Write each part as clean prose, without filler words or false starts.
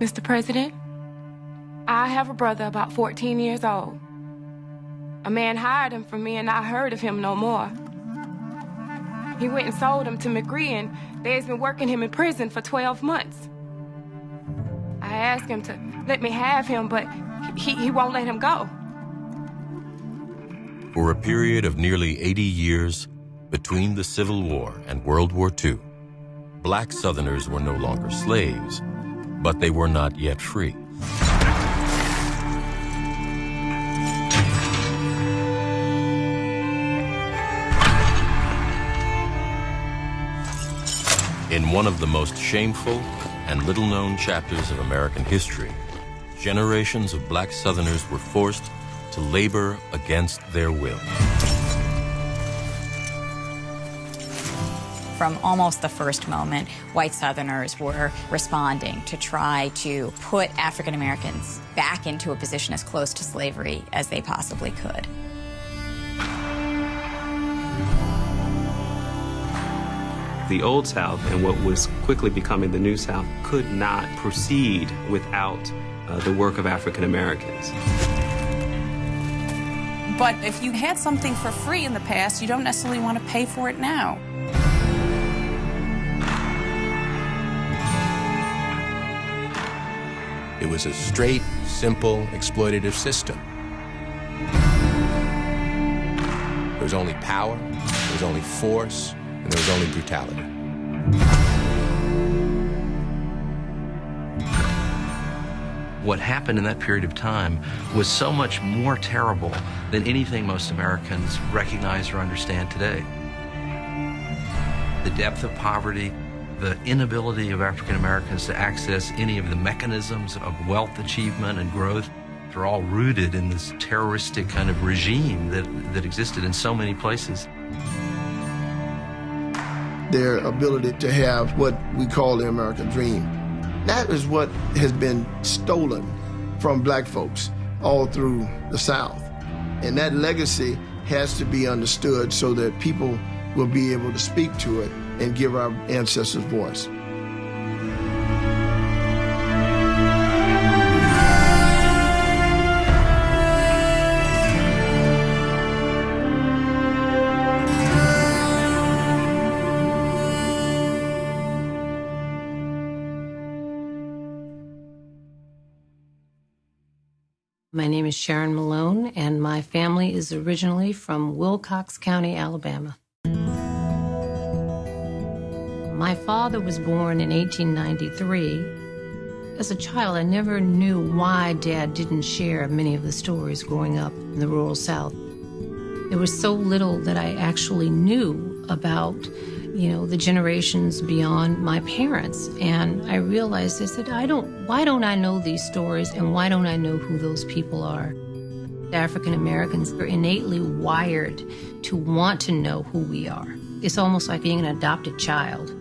Mr. President, I have a brother about 14 years old. A man hired him from me and I heard of him no more. He went and sold him to McGree and they's been working him in prison for 12 months. I asked him to let me have him, but he won't let him go. For a period of nearly 80 years, between the Civil War and World War II, black Southerners were no longer slaves, but they were not yet free. In one of the most shameful and little-known chapters of American history, generations of black Southerners were forced to labor against their will. From almost the first moment, white Southerners were responding to try to put African Americans back into a position as close to slavery as they possibly could. The Old South and what was quickly becoming the New South could not proceed without the work of African Americans. But if you had something for free in the past, you don't necessarily want to pay for it now. It was a straight, simple, exploitative system. There was only power, there was only force, and there was only brutality. What happened in that period of time was so much more terrible than anything most Americans recognize or understand today. The depth of poverty, the inability of African Americans to access any of the mechanisms of wealth achievement and growth, they're all rooted in this terroristic kind of regime that existed in so many places. Their ability to have what we call the American dream. That is what has been stolen from black folks all through the South. And that legacy has to be understood so that people will be able to speak to it and give our ancestors voice. My name is Sharon Malone, and my family is originally from Wilcox County, Alabama. My father was born in 1893. As a child, I never knew why Dad didn't share many of the stories growing up in the rural South. There was so little that I actually knew about, the generations beyond my parents. And I realized, I said, why don't I know these stories, and why don't I know who those people are? African Americans are innately wired to want to know who we are. It's almost like being an adopted child.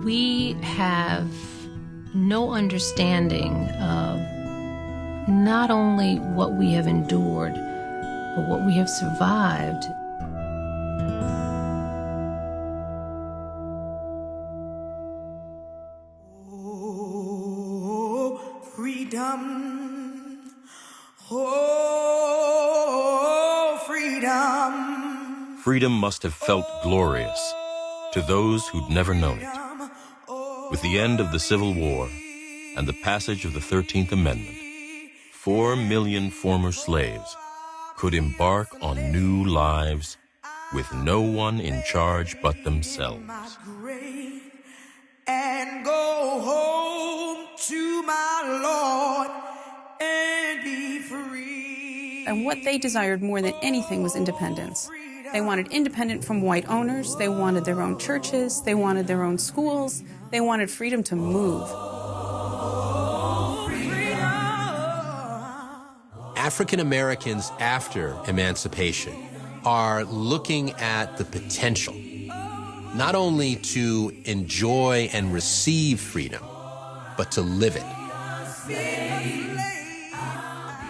We have no understanding of not only what we have endured, but what we have survived. Freedom, oh, freedom. Freedom must have felt glorious to those who'd never known it. With the end of the Civil War and the passage of the 13th Amendment, 4 million former slaves could embark on new lives with no one in charge but themselves. And go home to my Lord and be free. And what they desired more than anything was independence. They wanted independence from white owners. They wanted their own churches. They wanted their own schools. They wanted freedom to move. African Americans after emancipation are looking at the potential not only to enjoy and receive freedom, but to live it.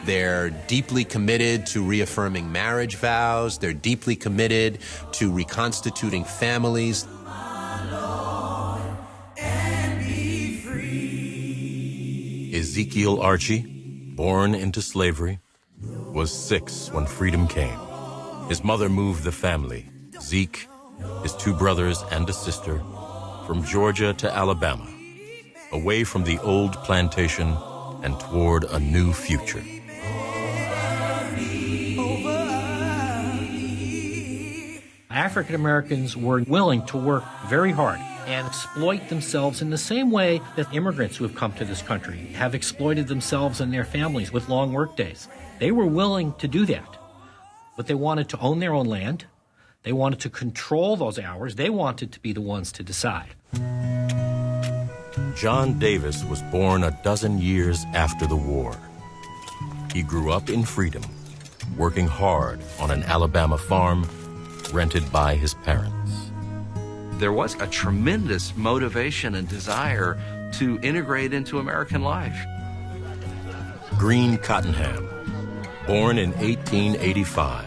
They're deeply committed to reaffirming marriage vows. They're deeply committed to reconstituting families. Ezekiel Archie, born into slavery, was 6 when freedom came. His mother moved the family, Zeke, his 2 brothers and a sister, from Georgia to Alabama, away from the old plantation and toward a new future. African Americans were willing to work very hard and exploit themselves in the same way that immigrants who have come to this country have exploited themselves and their families with long work days. They were willing to do that, but they wanted to own their own land. They wanted to control those hours. They wanted to be the ones to decide. John Davis was born a dozen years after the war. He grew up in freedom, working hard on an Alabama farm rented by his parents. There was a tremendous motivation and desire to integrate into American life. Green Cottingham, born in 1885,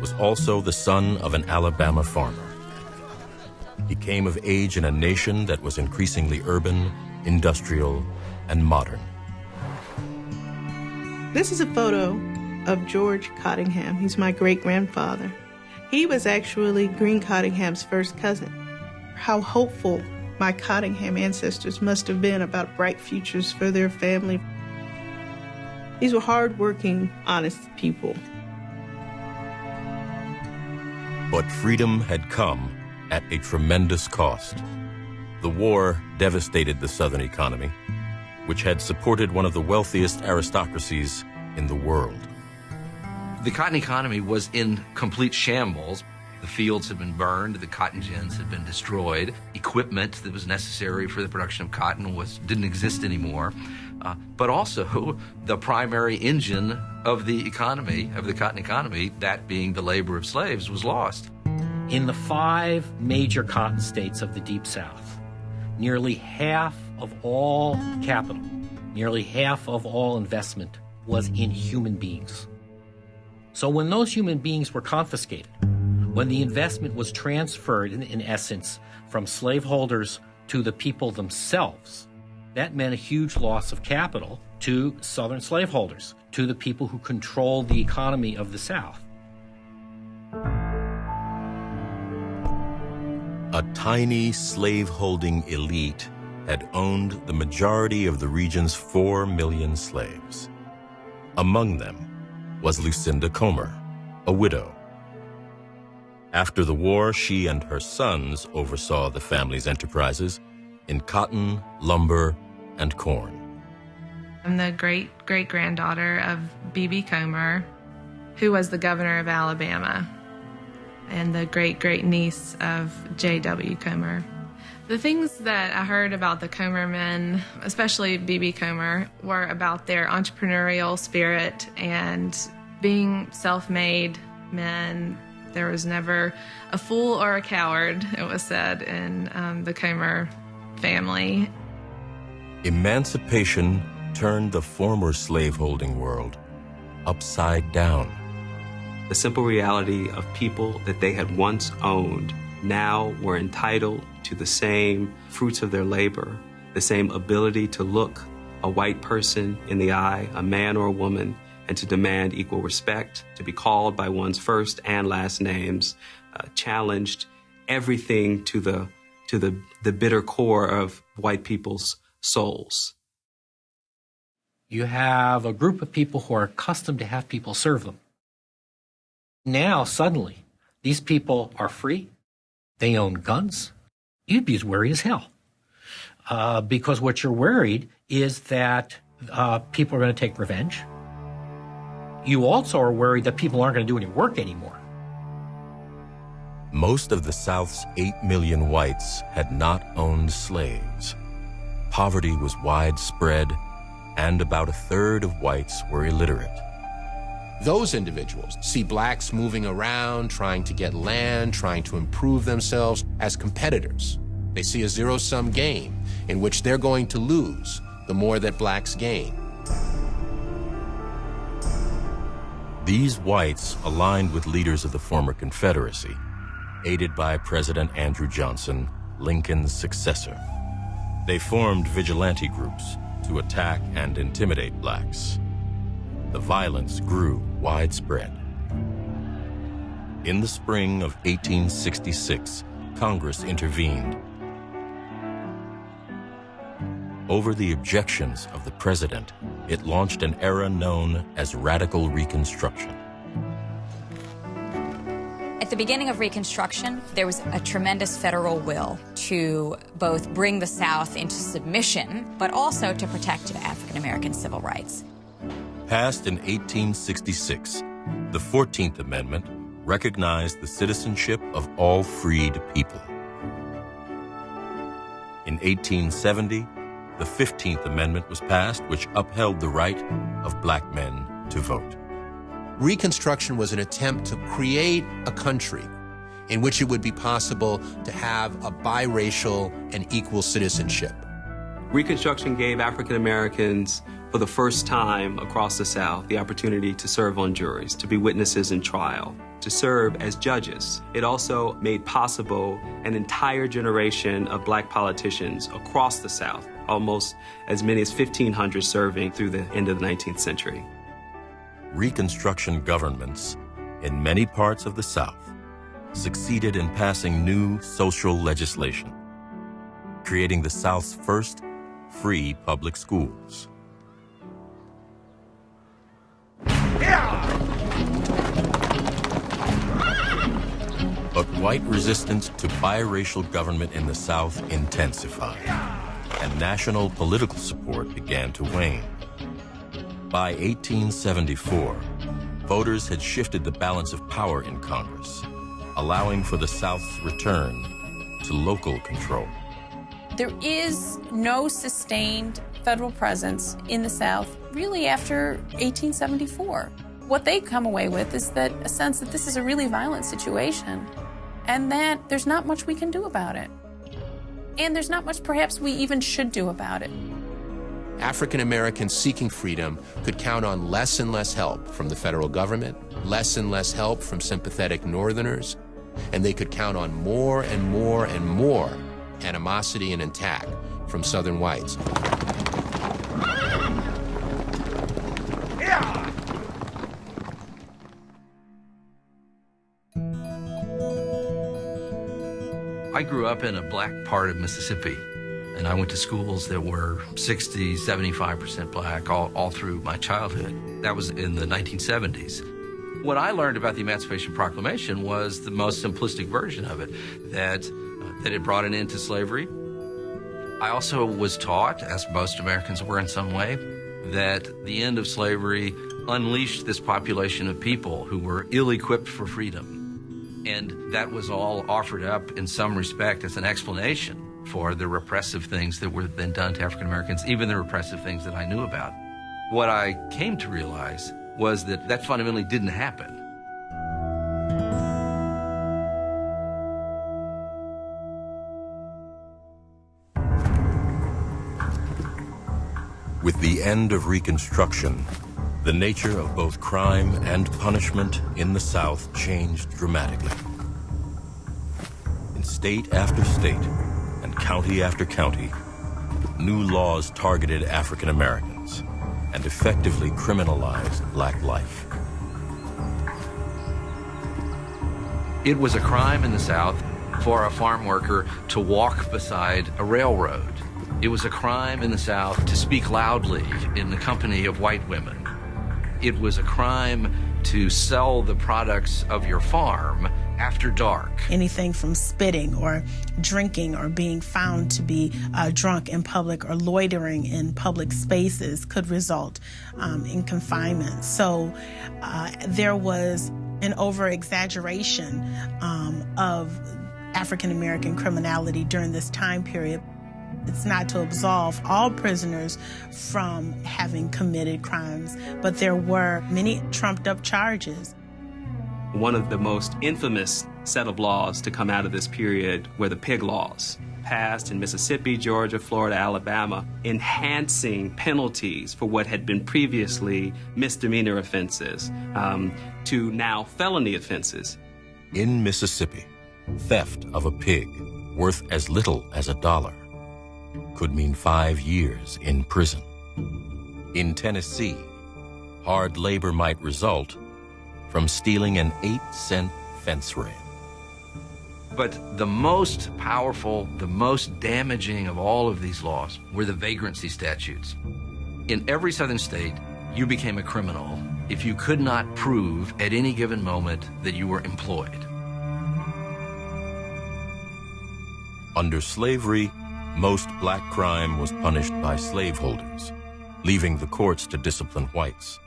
was also the son of an Alabama farmer. He came of age in a nation that was increasingly urban, industrial, and modern. This is a photo of George Cottingham. He's my great-grandfather. He was actually Green Cottingham's first cousin. How hopeful my Cottingham ancestors must have been about bright futures for their family. These were hard-working, honest people. But freedom had come at a tremendous cost. The war devastated the Southern economy, which had supported one of the wealthiest aristocracies in the world. The cotton economy was in complete shambles. The fields had been burned, the cotton gins had been destroyed, equipment that was necessary for the production of cotton didn't exist anymore. But also the primary engine of the economy, of the cotton economy, that being the labor of slaves, was lost. In the 5 major cotton states of the Deep South, nearly half of all capital, nearly half of all investment was in human beings. So when those human beings were confiscated, when the investment was transferred, in essence, from slaveholders to the people themselves, that meant a huge loss of capital to Southern slaveholders, to the people who controlled the economy of the South. A tiny slave-holding elite had owned the majority of the region's 4 million slaves. Among them was Lucinda Comer, a widow. After the war, she and her sons oversaw the family's enterprises in cotton, lumber, and corn. I'm the great-great-granddaughter of B.B. Comer, who was the governor of Alabama, and the great-great-niece of J.W. Comer. The things that I heard about the Comer men, especially B.B. Comer, were about their entrepreneurial spirit and being self-made men. There was never a fool or a coward, it was said, in the Comer family. Emancipation turned the former slaveholding world upside down. The simple reality of people that they had once owned now were entitled to the same fruits of their labor, the same ability to look a white person in the eye, a man or a woman, and to demand equal respect, to be called by one's first and last names, challenged everything to the bitter core of white people's souls. You have a group of people who are accustomed to have people serve them. Now, suddenly, these people are free. They own guns. You'd be as worried as hell. Because what you're worried is that people are going to take revenge. You also are worried that people aren't going to do any work anymore. Most of the South's 8 million whites had not owned slaves. Poverty was widespread, and about a third of whites were illiterate. Those individuals see blacks moving around, trying to get land, trying to improve themselves as competitors. They see a zero-sum game in which they're going to lose the more that blacks gain. These whites aligned with leaders of the former Confederacy, aided by President Andrew Johnson, Lincoln's successor. They formed vigilante groups to attack and intimidate blacks. The violence grew widespread. In the spring of 1866, Congress intervened. Over the objections of the president, it launched an era known as Radical Reconstruction. At the beginning of Reconstruction, there was a tremendous federal will to both bring the South into submission, but also to protect African American civil rights. Passed in 1866, the 14th Amendment recognized the citizenship of all freed people. In 1870, the 15th Amendment was passed, which upheld the right of black men to vote. Reconstruction was an attempt to create a country in which it would be possible to have a biracial and equal citizenship. Reconstruction gave African Americans, for the first time across the South, the opportunity to serve on juries, to be witnesses in trial, to serve as judges. It also made possible an entire generation of black politicians across the South, almost as many as 1,500 serving through the end of the 19th century. Reconstruction governments in many parts of the South succeeded in passing new social legislation, creating the South's first free public schools. But white resistance to biracial government in the South intensified, and national political support began to wane. By 1874, voters had shifted the balance of power in Congress, allowing for the South's return to local control. There is no sustained federal presence in the South really after 1874. What they come away with is that a sense that this is a really violent situation and that there's not much we can do about it. And there's not much perhaps we even should do about it. African Americans seeking freedom could count on less and less help from the federal government, less and less help from sympathetic Northerners, and they could count on more and more and more animosity and attack from Southern whites. I grew up in a black part of Mississippi, and I went to schools that were 60, 75% black all through my childhood. That was in the 1970s. What I learned about the Emancipation Proclamation was the most simplistic version of it, that it brought an end to slavery. I also was taught, as most Americans were in some way, that the end of slavery unleashed this population of people who were ill-equipped for freedom. And that was all offered up in some respect as an explanation for the repressive things that were then done to African Americans, even the repressive things that I knew about. What I came to realize was that that fundamentally didn't happen. With the end of Reconstruction, the nature of both crime and punishment in the South changed dramatically. In state after state and county after county, new laws targeted African Americans and effectively criminalized black life. It was a crime in the South for a farm worker to walk beside a railroad. It was a crime in the South to speak loudly in the company of white women. It was a crime to sell the products of your farm after dark. Anything from spitting or drinking or being found to be drunk in public or loitering in public spaces could result in confinement. So there was an over-exaggeration of African American criminality during this time period. It's not to absolve all prisoners from having committed crimes, but there were many trumped-up charges. One of the most infamous set of laws to come out of this period were the pig laws, passed in Mississippi, Georgia, Florida, Alabama, enhancing penalties for what had been previously misdemeanor offenses to now felony offenses. In Mississippi, theft of a pig worth as little as $1 could mean 5 years in prison. In Tennessee, hard labor might result from stealing an 8-cent fence rail. But the most powerful, the most damaging of all of these laws were the vagrancy statutes. In every southern state, you became a criminal if you could not prove at any given moment that you were employed. Under slavery, most black crime was punished by slaveholders, leaving the courts to discipline whites.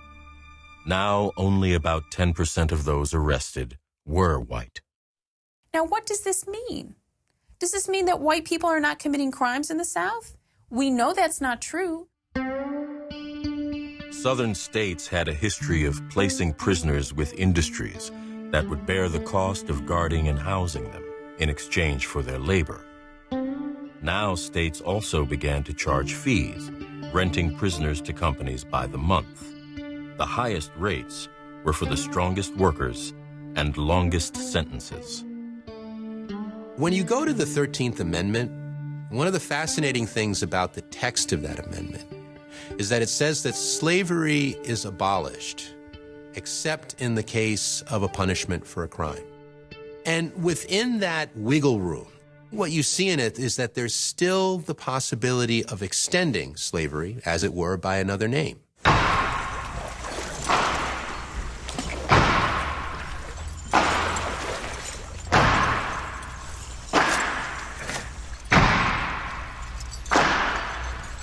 Now, only about 10% of those arrested were white. Now, what does this mean? Does this mean that white people are not committing crimes in the South? We know that's not true. Southern states had a history of placing prisoners with industries that would bear the cost of guarding and housing them in exchange for their labor. Now, states also began to charge fees, renting prisoners to companies by the month. The highest rates were for the strongest workers and longest sentences. When you go to the 13th Amendment, one of the fascinating things about the text of that amendment is that it says that slavery is abolished, except in the case of a punishment for a crime. And within that wiggle room, what you see in it is that there's still the possibility of extending slavery, as it were, by another name.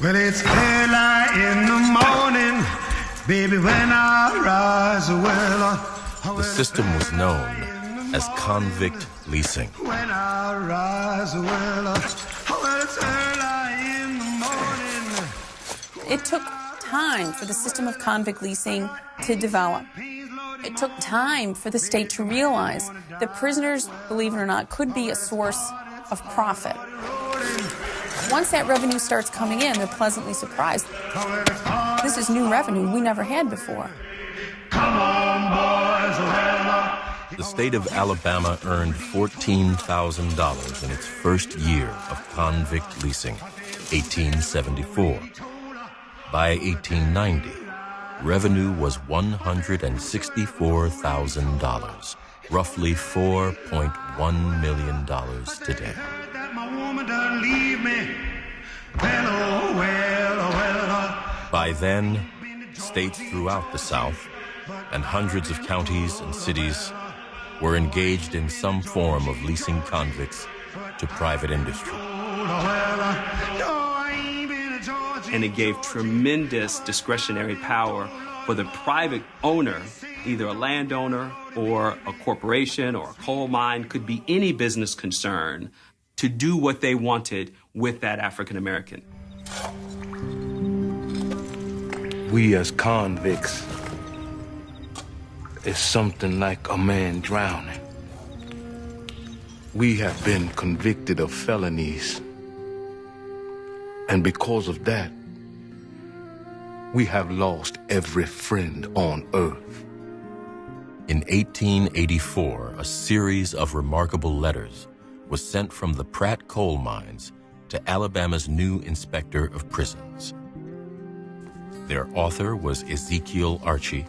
Well, it's early in the morning, baby, when I rise. The system was known as convict leasing. When I rise, well, it's early in the morning. It took time for the system of convict leasing to develop. It took time for the state to realize that prisoners, believe it or not, could be a source of profit. Once that revenue starts coming in, they're pleasantly surprised. This is new revenue we never had before. Come on, boys. The state of Alabama earned $14,000 in its first year of convict leasing, 1874. By 1890, revenue was $164,000, roughly $4.1 million today. By then, states throughout the South and hundreds of counties and cities were engaged in some form of leasing convicts to private industry. And it gave tremendous discretionary power for the private owner, either a landowner or a corporation or a coal mine, could be any business concern, to do what they wanted with that African American. We as convicts is something like a man drowning. We have been convicted of felonies, and because of that, we have lost every friend on earth. In 1884, a series of remarkable letters was sent from the Pratt coal mines to Alabama's new inspector of prisons. Their author was Ezekiel Archie,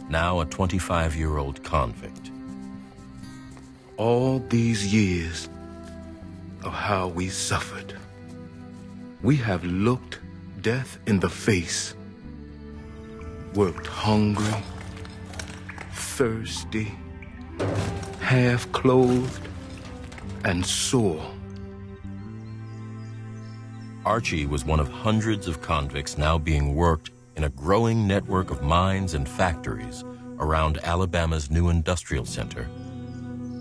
now a 25-year-old convict. All these years of how we suffered, we have looked death in the face, worked hungry, thirsty, half-clothed, and sore. Archie was one of hundreds of convicts now being worked in a growing network of mines and factories around Alabama's new industrial center,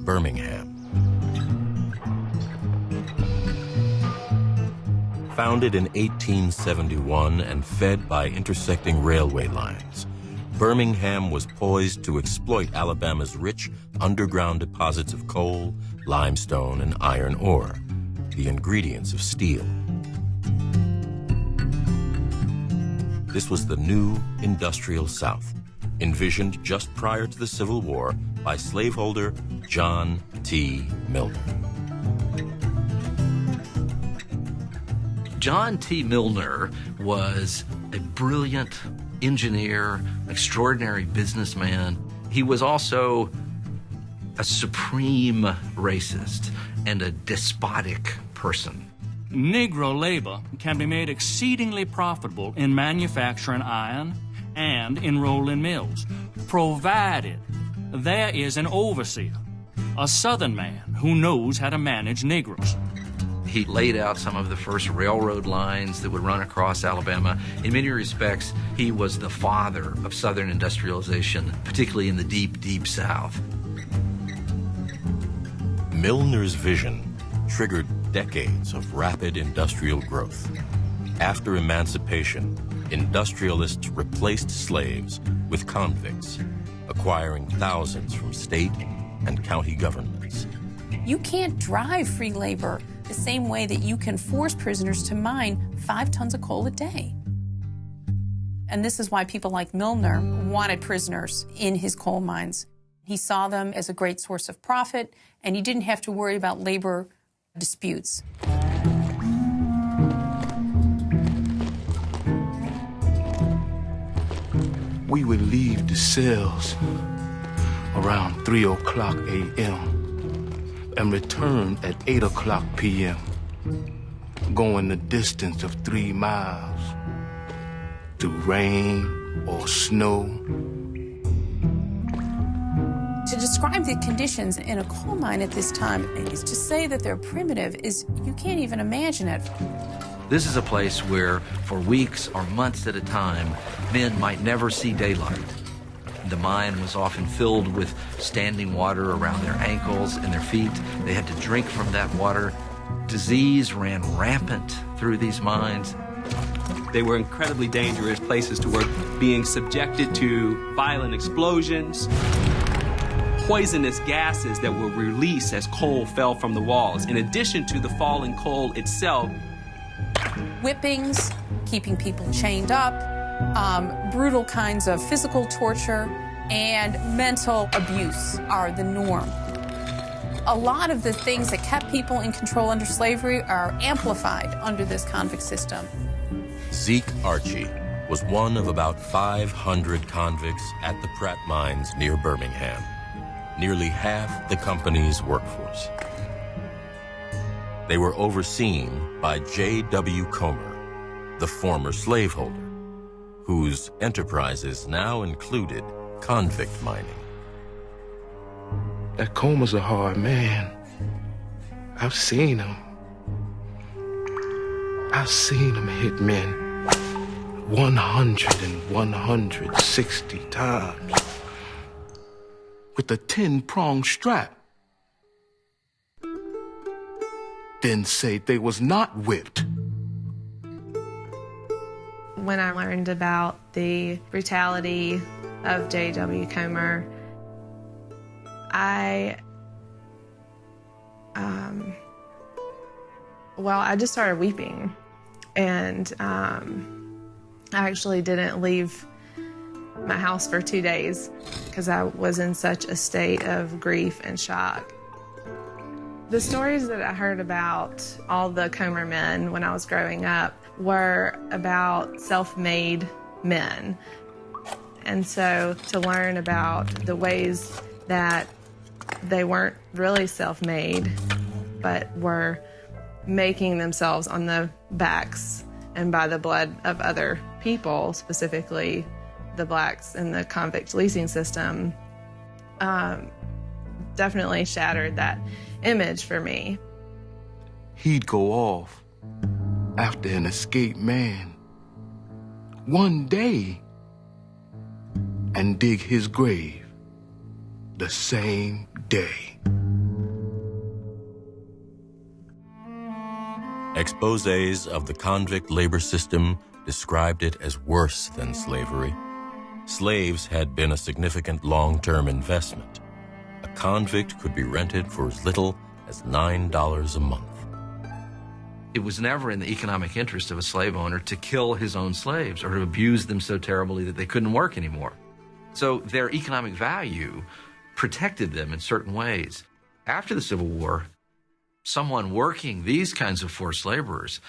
Birmingham. Founded in 1871 and fed by intersecting railway lines, Birmingham was poised to exploit Alabama's rich underground deposits of coal, limestone, and iron ore, the ingredients of steel. This was the new industrial South, envisioned just prior to the Civil War by slaveholder John T. Milner. John T. Milner was a brilliant engineer, extraordinary businessman. He was also a supreme racist and a despotic person. Negro labor can be made exceedingly profitable in manufacturing iron and in rolling mills, provided there is an overseer, a Southern man who knows how to manage Negroes. He laid out some of the first railroad lines that would run across Alabama. In many respects, he was the father of Southern industrialization, particularly in the deep, deep South. Milner's vision triggered decades of rapid industrial growth. After emancipation, industrialists replaced slaves with convicts, acquiring thousands from state and county governments. You can't drive free labor the same way that you can force prisoners to mine 5 tons of coal a day. And this is why people like Milner wanted prisoners in his coal mines. He saw them as a great source of profit, and he didn't have to worry about labor disputes. We would leave the cells around 3 o'clock a.m. and return at 8 o'clock p.m., going the distance of 3 miles through rain or snow. To describe the conditions in a coal mine at this time is to say that they're primitive is you can't even imagine it. This is a place where, for weeks or months at a time, men might never see daylight. The mine was often filled with standing water around their ankles and their feet. They had to drink from that water. Disease ran rampant through these mines. They were incredibly dangerous places to work, being subjected to violent explosions, poisonous gases that were released as coal fell from the walls. In addition to the falling coal itself, whippings, keeping people chained up, brutal kinds of physical torture, and mental abuse are the norm. A lot of the things that kept people in control under slavery are amplified under this convict system. Zeke Archie was one of about 500 convicts at the Pratt Mines near Birmingham, nearly half the company's workforce. They were overseen by J.W. Comer, the former slaveholder, whose enterprises now included convict mining. That Comer's a hard man. I've seen him. I've seen him hit men 100 and 160 times with a 10-prong strap. Then say they was not whipped. When I learned about the brutality of J.W. Comer, I just started weeping. And I actually didn't leave my house for 2 days because I was in such a state of grief and shock. The stories that I heard about all the Comer men when I was growing up were about self-made men. And so to learn about the ways that they weren't really self-made, but were making themselves on the backs and by the blood of other people, specifically the blacks in the convict leasing system, definitely shattered that image for me. He'd go off after an escaped man one day and dig his grave the same day. Exposés of the convict labor system described it as worse than slavery. Slaves had been a significant long-term investment. A convict could be rented for as little as $9 a month. It was never in the economic interest of a slave owner to kill his own slaves or to abuse them so terribly that they couldn't work anymore. So their economic value protected them in certain ways. After the Civil War, someone working these kinds of forced laborers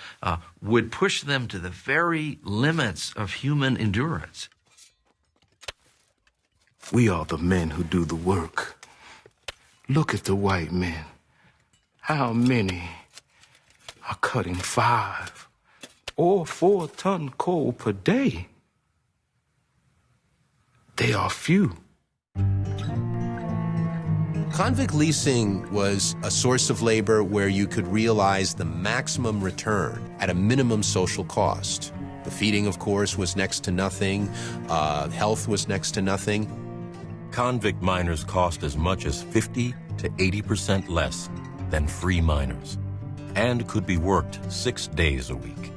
would push them to the very limits of human endurance. We are the men who do the work. Look at the white men. How many are cutting 5 or 4-ton coal per day? They are few. Convict leasing was a source of labor where you could realize the maximum return at a minimum social cost. The feeding, of course, was next to nothing. Health was next to nothing. Convict miners cost as much as 50 to 80% less than free miners, and could be worked 6 days a week.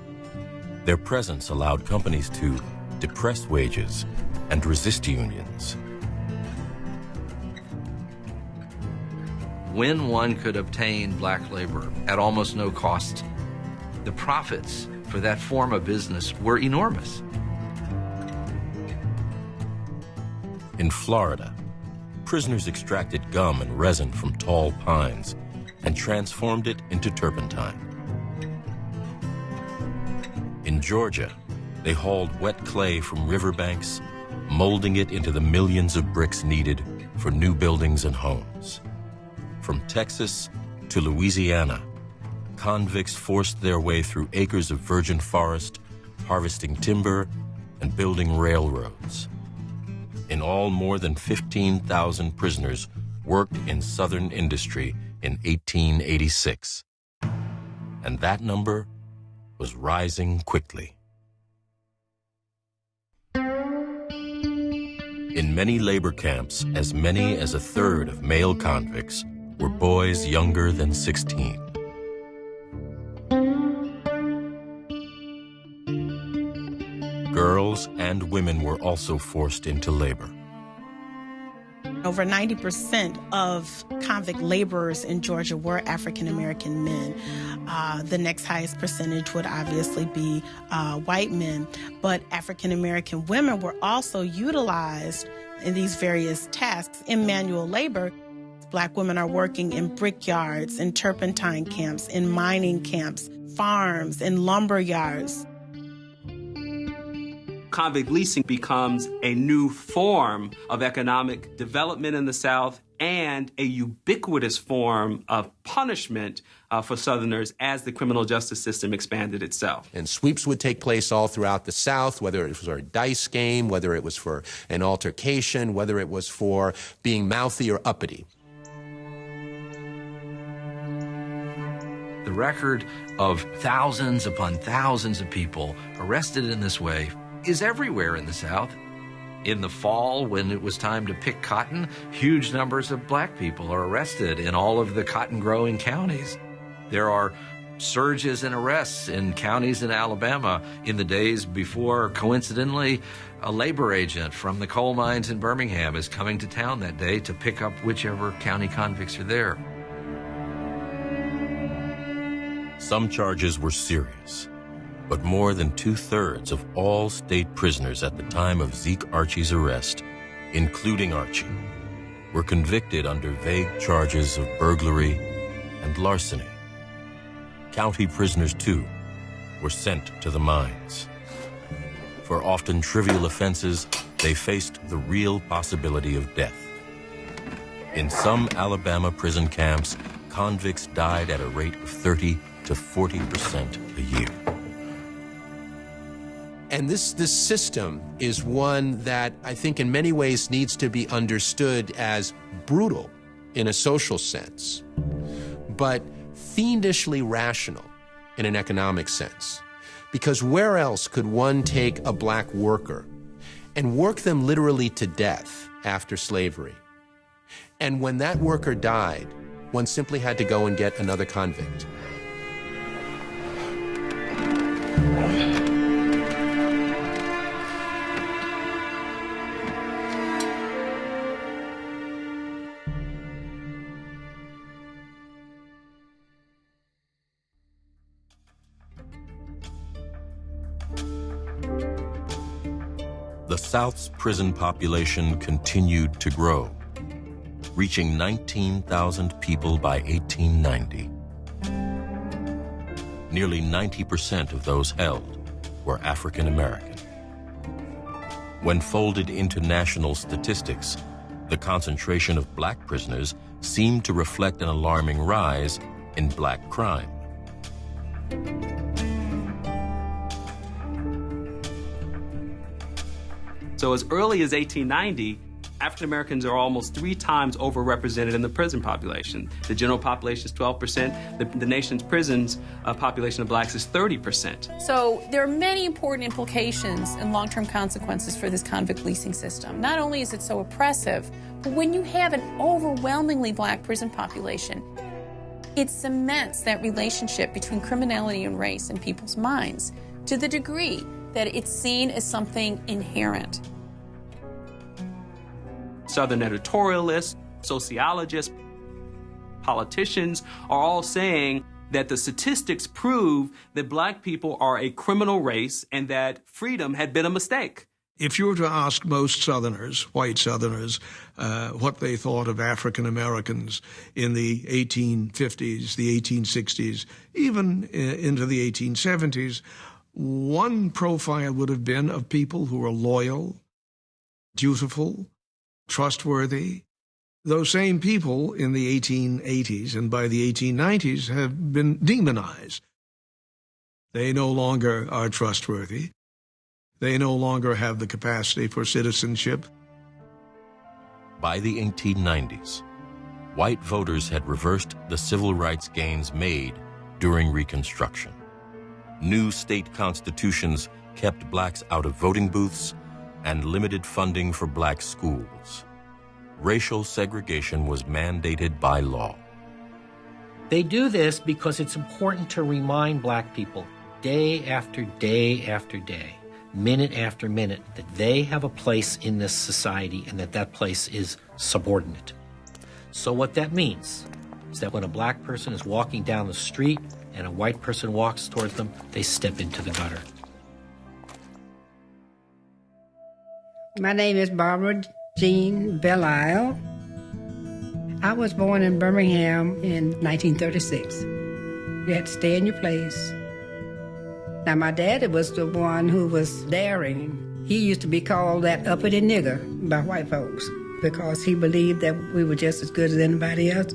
Their presence allowed companies to depress wages and resist unions. When one could obtain black labor at almost no cost, the profits for that form of business were enormous. In Florida, prisoners extracted gum and resin from tall pines and transformed it into turpentine. In Georgia, they hauled wet clay from riverbanks, molding it into the millions of bricks needed for new buildings and homes. From Texas to Louisiana, convicts forced their way through acres of virgin forest, harvesting timber and building railroads. In all, more than 15,000 prisoners worked in Southern industry in 1886. And that number was rising quickly. In many labor camps, as many as a third of male convicts were boys younger than 16. Girls and women were also forced into labor. Over 90% of convict laborers in Georgia were African-American men. The next highest percentage would obviously be white men, but African-American women were also utilized in these various tasks in manual labor. Black women are working in brickyards, in turpentine camps, in mining camps, farms, in lumber yards. Convict leasing becomes a new form of economic development in the South and a ubiquitous form of punishment for Southerners as the criminal justice system expanded itself. And sweeps would take place all throughout the South, whether it was for a dice game, whether it was for an altercation, whether it was for being mouthy or uppity. The record of thousands upon thousands of people arrested in this way is everywhere in the South. In the fall, when it was time to pick cotton, huge numbers of black people are arrested in all of the cotton-growing counties. There are surges in arrests in counties in Alabama in the days before, coincidentally, a labor agent from the coal mines in Birmingham is coming to town that day to pick up whichever county convicts are there. Some charges were serious, but more than 2/3 of all state prisoners at the time of Zeke Archie's arrest, including Archie, were convicted under vague charges of burglary and larceny. County prisoners, too, were sent to the mines. For often trivial offenses, they faced the real possibility of death. In some Alabama prison camps, convicts died at a rate of 30 to 40% a year. And this system is one that I think in many ways needs to be understood as brutal in a social sense, but fiendishly rational in an economic sense. Because where else could one take a black worker and work them literally to death after slavery? And when that worker died, one simply had to go and get another convict. The South's prison population continued to grow, reaching 19,000 people by 1890 Nearly 90% of those held were African American. When folded into national statistics, the concentration of black prisoners seemed to reflect an alarming rise in black crime. So as early as 1890, African Americans are almost 3 times overrepresented in the prison population. The general population is 12%. The nation's prisons population of blacks is 30%. So there are many important implications and long-term consequences for this convict leasing system. Not only is it so oppressive, but when you have an overwhelmingly black prison population, it cements that relationship between criminality and race in people's minds to the degree that it's seen as something inherent. Southern editorialists, sociologists, politicians are all saying that the statistics prove that black people are a criminal race and that freedom had been a mistake. If you were to ask most Southerners, white Southerners, what they thought of African Americans in the 1850s, the 1860s, even into the 1870s, one profile would have been of people who were loyal, dutiful, trustworthy. Those same people in the 1880s and by the 1890s have been demonized. They no longer are trustworthy. They no longer have the capacity for citizenship. By the 1890s, white voters had reversed the civil rights gains made during Reconstruction. New state constitutions kept blacks out of voting booths and limited funding for black schools. Racial segregation was mandated by law. They do this because it's important to remind black people day after day after day, minute after minute, that they have a place in this society and that that place is subordinate. So what that means is that when a black person is walking down the street and a white person walks towards them, they step into the gutter. My name is Barbara Jean Belle-Isle. I was born in Birmingham in 1936. You had to stay in your place. Now, my daddy was the one who was daring. He used to be called that uppity nigger by white folks because he believed that we were just as good as anybody else.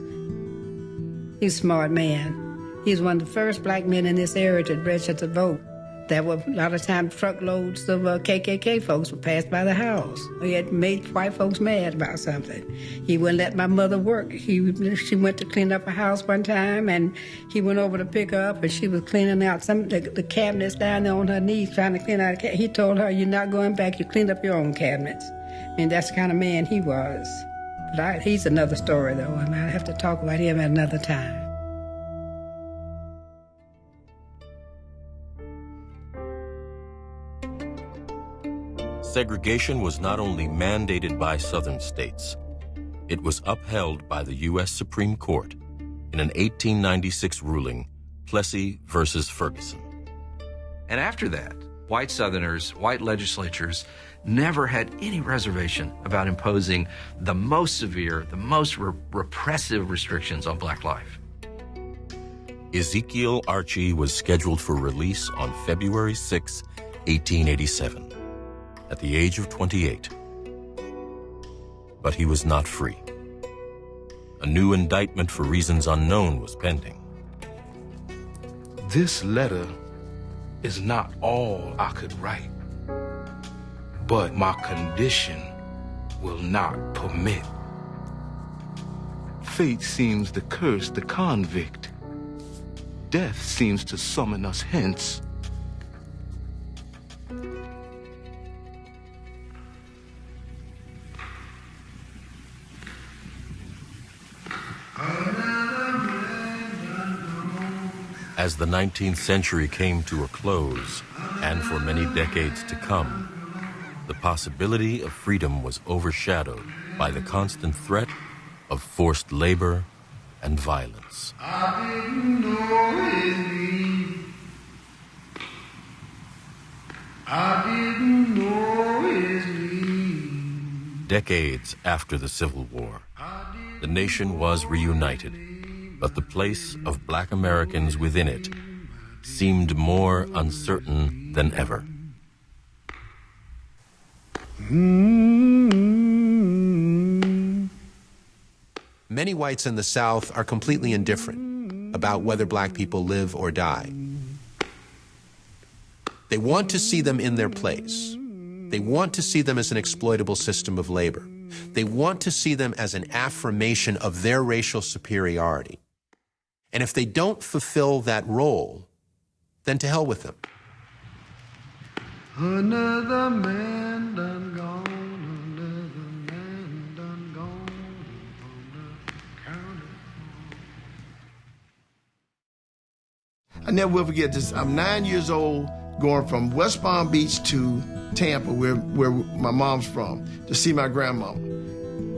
He's a smart man. He's one of the first black men in this area to register to vote. There were a lot of times truckloads of KKK folks would pass by the house. He had made white folks mad about something. He wouldn't let my mother work. She went to clean up a house one time, and he went over to pick her up, and she was cleaning out the cabinets down there on her knees, trying to clean out. He told her, "You're not going back. You cleaned up your own cabinets." I mean, that's the kind of man he was. But he's another story, though, and I'll have to talk about him at another time. Segregation was not only mandated by Southern states, it was upheld by the U.S. Supreme Court in an 1896 ruling, Plessy versus Ferguson. And after that, white Southerners, white legislatures never had any reservation about imposing the most severe, the most repressive restrictions on black life. Ezekiel Archie was scheduled for release on February 6, 1887. At the age of 28. But he was not free. A new indictment for reasons unknown was pending. This letter is not all I could write, but my condition will not permit. Fate seems to curse the convict. Death seems to summon us hence. As the 19th century came to a close, and for many decades to come, the possibility of freedom was overshadowed by the constant threat of forced labor and violence. I didn't know his name. I didn't know his name. Decades after the Civil War, the nation was reunited, but the place of Black Americans within it seemed more uncertain than ever. Many whites in the South are completely indifferent about whether black people live or die. They want to see them in their place. They want to see them as an exploitable system of labor. They want to see them as an affirmation of their racial superiority. And if they don't fulfill that role, then to hell with them. Another man done gone, another man done gone on the county. I never will forget this. I'm 9 years old, going from West Palm Beach to Tampa, where my mom's from, to see my grandmama.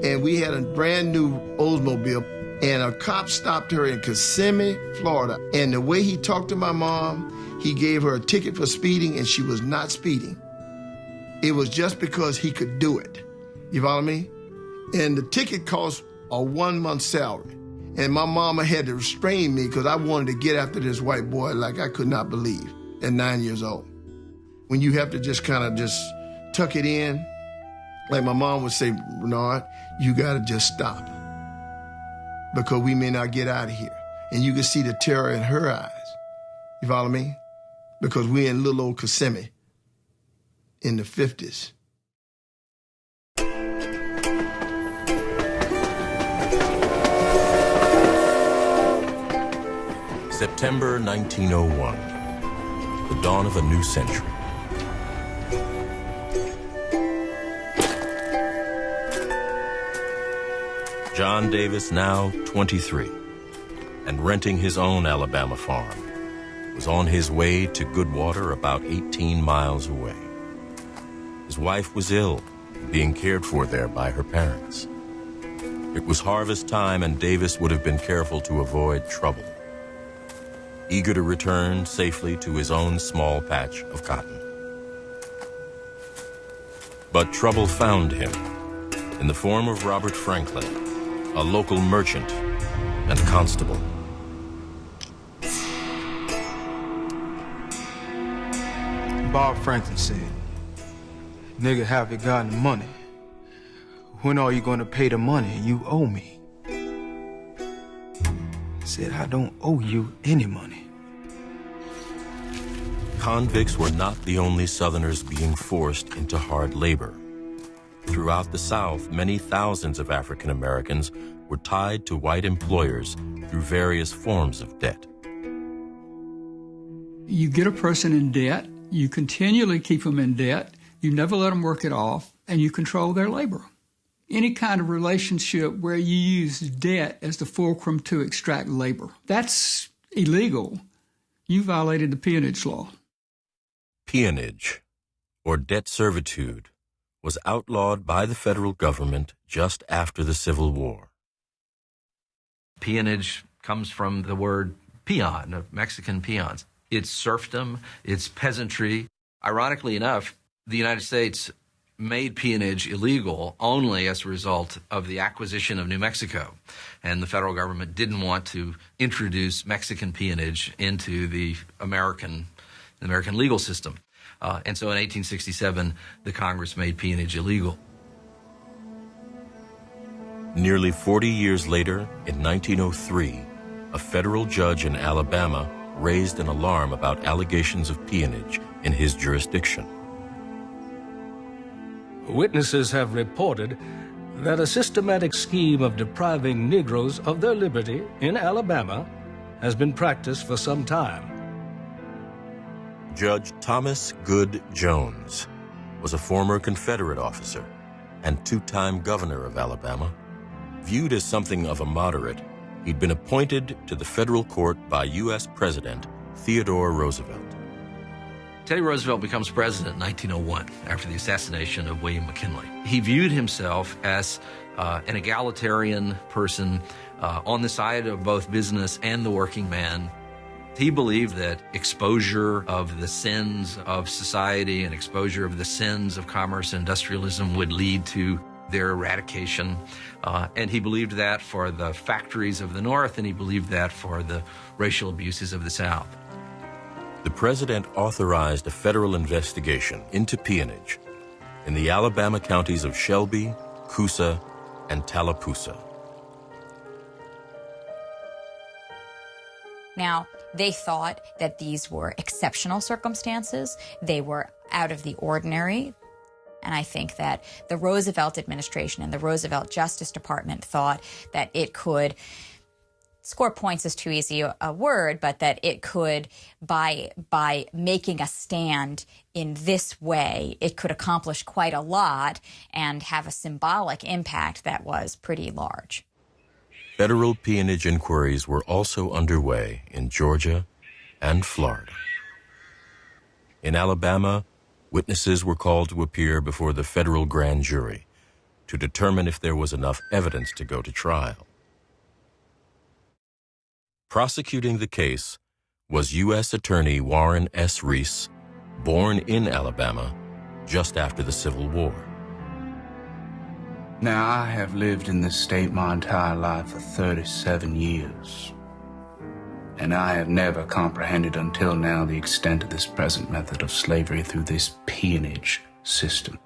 And we had a brand new Oldsmobile, and a cop stopped her in Kissimmee, Florida. And the way he talked to my mom, he gave her a ticket for speeding, and she was not speeding. It was just because he could do it. You follow me? And the ticket cost a 1 month salary. And my mama had to restrain me because I wanted to get after this white boy like I could not believe at 9 years old. When you have to just kind of just tuck it in, like my mom would say, Bernard, you gotta just stop because we may not get out of here. And you can see the terror in her eyes. You follow me? Because we're in little old Kissimmee in the 50s. September 1901, the dawn of a new century. John Davis, now 23, and renting his own Alabama farm, was on his way to Goodwater, about 18 miles away. His wife was ill, being cared for there by her parents. It was harvest time, and Davis would have been careful to avoid trouble, eager to return safely to his own small patch of cotton. But trouble found him in the form of Robert Franklin, a local merchant and constable. Bob Franklin said, "Nigga, have you got the money? When are you gonna pay the money you owe me?" I said, "I don't owe you any money." Convicts were not the only Southerners being forced into hard labor. Throughout the South, many thousands of African Americans were tied to white employers through various forms of debt. You get a person in debt, you continually keep them in debt, you never let them work it off, and you control their labor. Any kind of relationship where you use debt as the fulcrum to extract labor, that's illegal. You violated the peonage law. Peonage, or debt servitude, was outlawed by the federal government just after the Civil War. Peonage comes from the word peon, of Mexican peons. It's serfdom, it's peasantry. Ironically enough, the United States made peonage illegal only as a result of the acquisition of New Mexico. And the federal government didn't want to introduce Mexican peonage into the American legal system. And so in 1867, the Congress made peonage illegal. Nearly 40 years later, in 1903, a federal judge in Alabama raised an alarm about allegations of peonage in his jurisdiction. Witnesses have reported that a systematic scheme of depriving Negroes of their liberty in Alabama has been practiced for some time. Judge Thomas Good Jones was a former Confederate officer and two-time governor of Alabama. Viewed as something of a moderate, he'd been appointed to the federal court by U.S. President Theodore Roosevelt. Teddy Roosevelt becomes president in 1901 after the assassination of William McKinley. He viewed himself as an egalitarian person on the side of both business and the working man. He believed that exposure of the sins of society and exposure of the sins of commerce and industrialism would lead to their eradication. And he believed that for the factories of the North, and he believed that for the racial abuses of the South. The president authorized a federal investigation into peonage in the Alabama counties of Shelby, Coosa, and Tallapoosa. Now, they thought that these were exceptional circumstances. They were out of the ordinary. And I think that the Roosevelt administration and the Roosevelt Justice Department thought that it could, score points is too easy a word, but that it could, by making a stand in this way, it could accomplish quite a lot and have a symbolic impact that was pretty large. Federal peonage inquiries were also underway in Georgia and Florida. In Alabama, witnesses were called to appear before the federal grand jury to determine if there was enough evidence to go to trial. Prosecuting the case was U.S. Attorney Warren S. Reese, born in Alabama just after the Civil War. Now, I have lived in this state my entire life for 37 years, and I have never comprehended until now the extent of this present method of slavery through this peonage system.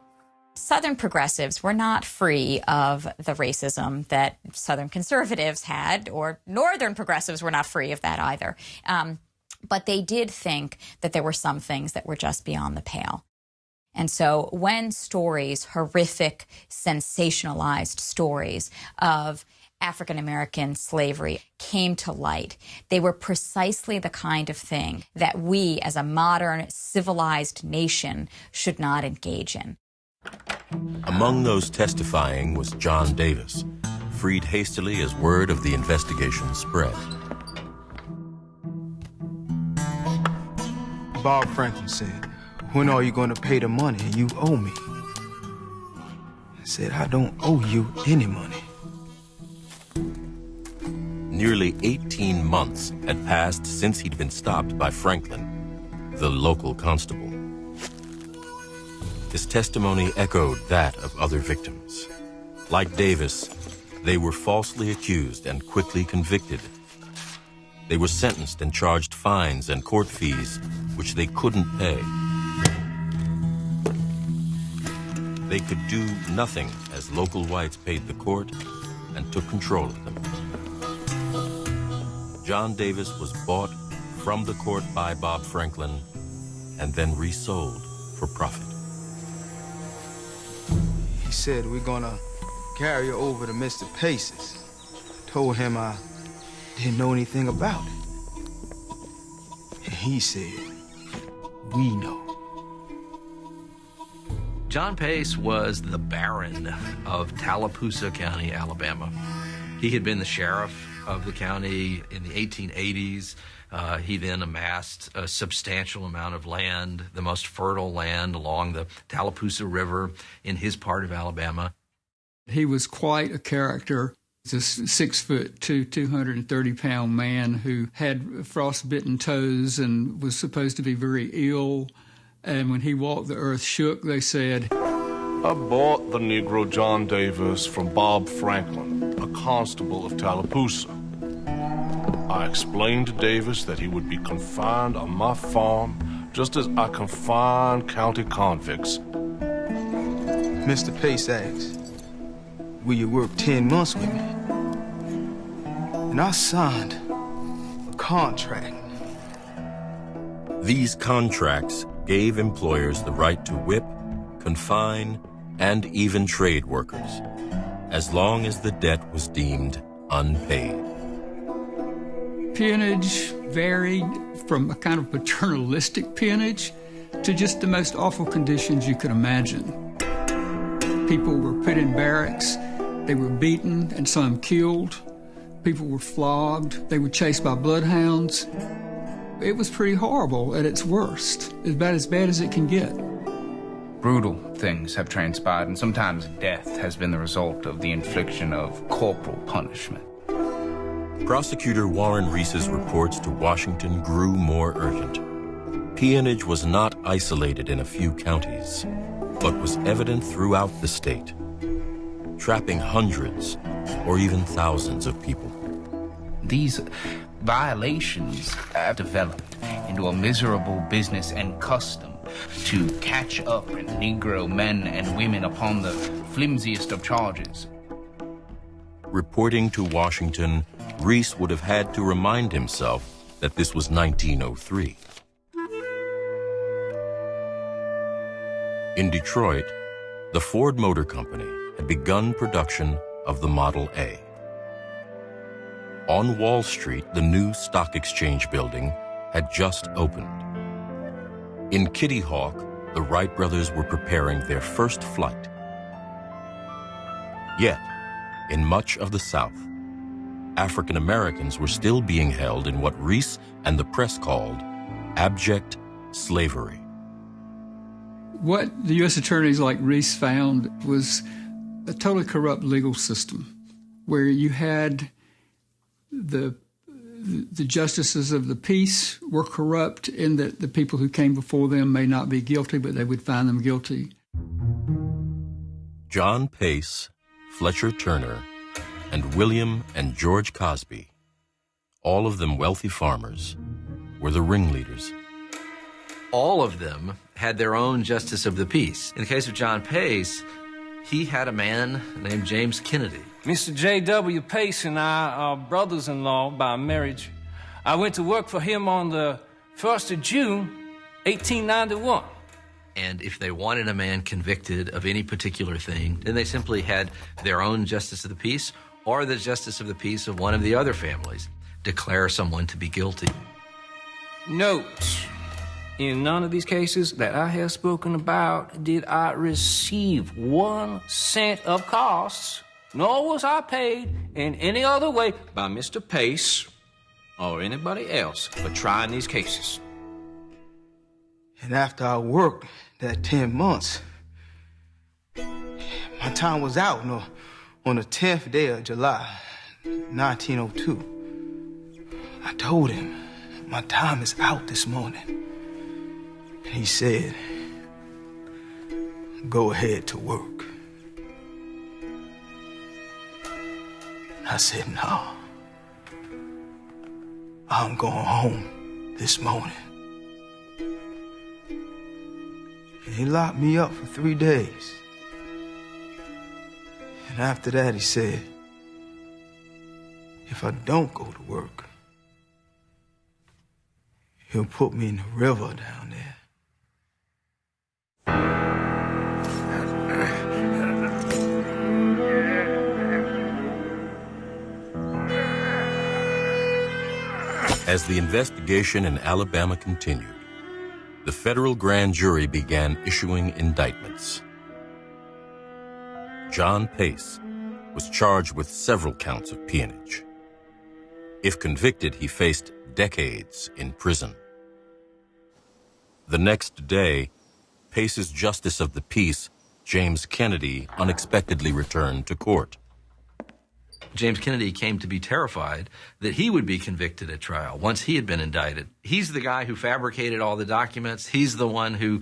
Southern progressives were not free of the racism that Southern conservatives had, or Northern progressives were not free of that either. But they did think that there were some things that were just beyond the pale. And so when stories, horrific, sensationalized stories of African-American slavery came to light, they were precisely the kind of thing that we as a modern, civilized nation should not engage in. Among those testifying was John Davis, freed hastily as word of the investigation spread. Bob Franklin said, "When are you going to pay the money you owe me?" I said, "I don't owe you any money." Nearly 18 months had passed since he'd been stopped by Franklin, the local constable. His testimony echoed that of other victims. Like Davis, they were falsely accused and quickly convicted. They were sentenced and charged fines and court fees, which they couldn't pay. They could do nothing as local whites paid the court and took control of them. John Davis was bought from the court by Bob Franklin and then resold for profit. He said, "We're gonna carry you over to Mr. Pace's." Told him I didn't know anything about it. And he said, "We know." John Pace was the Baron of Tallapoosa County, Alabama. He had been the sheriff of the county in the 1880s. He then amassed a substantial amount of land, the most fertile land along the Tallapoosa River in his part of Alabama. He was quite a character. He's a 6'2", 230-pound man who had frostbitten toes and was supposed to be very ill. And when he walked, the earth shook, they said. "I bought the Negro John Davis from Bob Franklin, a constable of Tallapoosa. I explained to Davis that he would be confined on my farm just as I confine county convicts." Mr. Pace asked, "Will you work 10 months with me?" And I signed a contract. These contracts gave employers the right to whip, confine, and even trade workers, as long as the debt was deemed unpaid. Peonage varied from a kind of paternalistic peonage to just the most awful conditions you could imagine. People were put in barracks, they were beaten and some killed. People were flogged, they were chased by bloodhounds. It was pretty horrible at its worst, about as bad as it can get. Brutal things have transpired, and sometimes death has been the result of the infliction of corporal punishment. Prosecutor Warren Reese's reports to Washington grew more urgent. Peonage was not isolated in a few counties, but was evident throughout the state. trapping hundreds or even thousands of people. These violations have developed into a miserable business and custom to catch up Negro men and women upon the flimsiest of charges. Reporting to Washington, Reese would have had to remind himself that this was 1903. In Detroit, the Ford Motor Company had begun production of the Model A. On Wall Street, the new stock exchange building had just opened. In Kitty Hawk, the Wright brothers were preparing their first flight. Yet, in much of the South, African Americans were still being held in what Reese and the press called abject slavery. What the U.S. attorneys like Reese found was a totally corrupt legal system where you had the justices of the peace were corrupt in that the people who came before them may not be guilty, but they would find them guilty. John Pace, Fletcher Turner, and William and George Cosby, all of them wealthy farmers, were the ringleaders. All of them had their own justice of the peace. In the case of John Pace, he had a man named James Kennedy. Mr. J.W. Pace and I are brothers-in-law by marriage. I went to work for him on the 1st of June, 1891. And if they wanted a man convicted of any particular thing, then they simply had their own justice of the peace or the justice of the peace of one of the other families declare someone to be guilty. Note, in none of these cases that I have spoken about did I receive 1 cent of costs, nor was I paid in any other way by Mr. Pace or anybody else for trying these cases. And after I worked that 10 months, my time was out on the 10th day of July, 1902. I told him, my time is out this morning. And he said, go ahead to work. I said, no. I'm going home this morning. And he locked me up for 3 days. And after that, he said, if I don't go to work, he'll put me in the river down there. As the investigation in Alabama continued, the federal grand jury began issuing indictments. John Pace was charged with several counts of peonage. If convicted, he faced decades in prison. The next day, Pace's Justice of the Peace, James Kennedy, unexpectedly returned to court. James Kennedy came to be terrified that he would be convicted at trial once he had been indicted. He's the guy who fabricated all the documents. He's the one who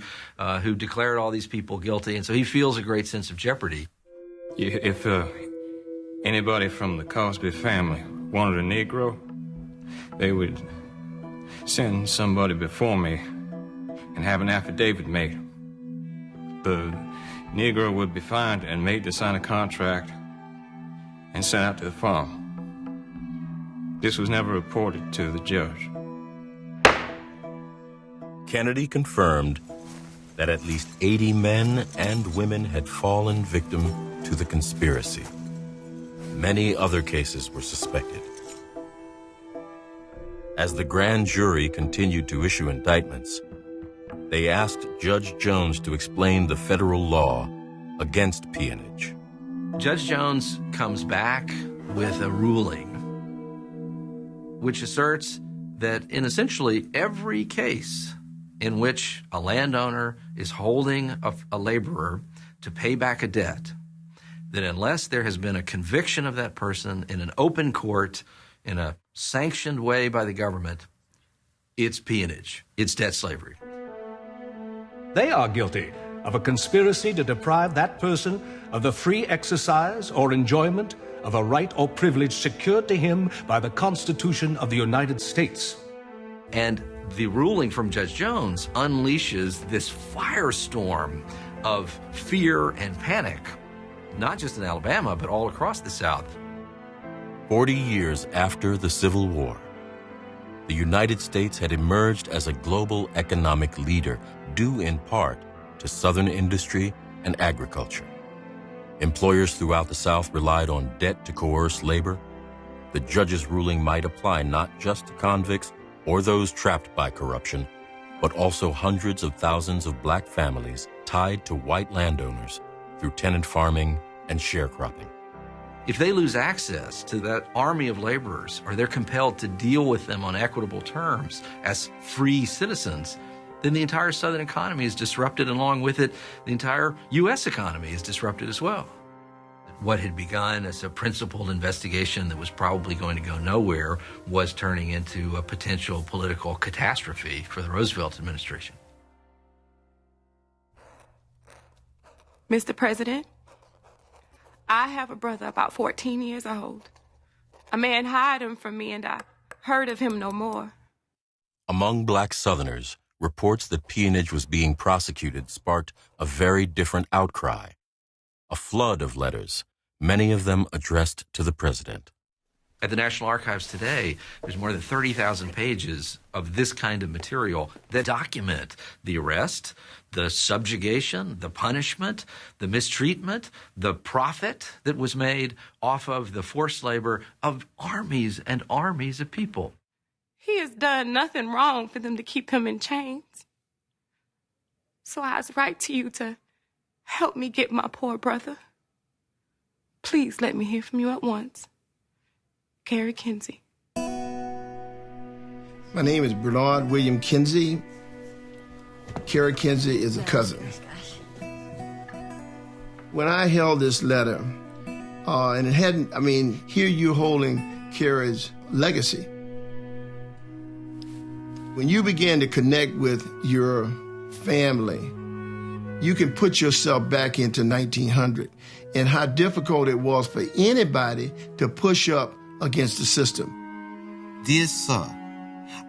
declared all these people guilty, and so he feels a great sense of jeopardy. If anybody from the Cosby family wanted a Negro, they would send somebody before me and have an affidavit made. The Negro would be found and made to sign a contract and sent out to the farm. This was never reported to the judge. Kennedy confirmed that at least 80 men and women had fallen victim to the conspiracy. Many other cases were suspected. As the grand jury continued to issue indictments, they asked Judge Jones to explain the federal law against peonage. Judge Jones comes back with a ruling which asserts that in essentially every case in which a landowner is holding a laborer to pay back a debt, that unless there has been a conviction of that person in an open court, in a sanctioned way by the government, it's peonage, it's debt slavery. They are guilty. of a conspiracy to deprive that person of the free exercise or enjoyment of a right or privilege secured to him by the Constitution of the United States. And the ruling from Judge Jones unleashes this firestorm of fear and panic, not just in Alabama, but all across the South. 40 years after the Civil War, the United States had emerged as a global economic leader, due in part to Southern industry and agriculture. Employers throughout the South relied on debt to coerce labor. The judge's ruling might apply not just to convicts or those trapped by corruption, but also hundreds of thousands of black families tied to white landowners through tenant farming and sharecropping. If they lose access to that army of laborers, or they're compelled to deal with them on equitable terms as free citizens, then the entire Southern economy is disrupted, and along with it, the entire U.S. economy is disrupted as well. What had begun as a principled investigation that was probably going to go nowhere was turning into a potential political catastrophe for the Roosevelt administration. Mr. President, I have a brother about 14 years old. A man hired him from me, and I heard of him no more. Among black Southerners, reports that peonage was being prosecuted sparked a very different outcry. A flood of letters, many of them addressed to the president. At the National Archives today, there's more than 30,000 pages of this kind of material that document the arrest, the subjugation, the punishment, the mistreatment, the profit that was made off of the forced labor of armies and armies of people. He has done nothing wrong for them to keep him in chains. So I write to you to help me get my poor brother. Please let me hear from you at once. Carrie Kinsey. My name is Bernard William Kinsey. Carrie Kinsey is a cousin. When I held this letter, and it hadn't, here you're holding Carrie's legacy. When you begin to connect with your family, you can put yourself back into 1900 and how difficult it was for anybody to push up against the system. Dear sir,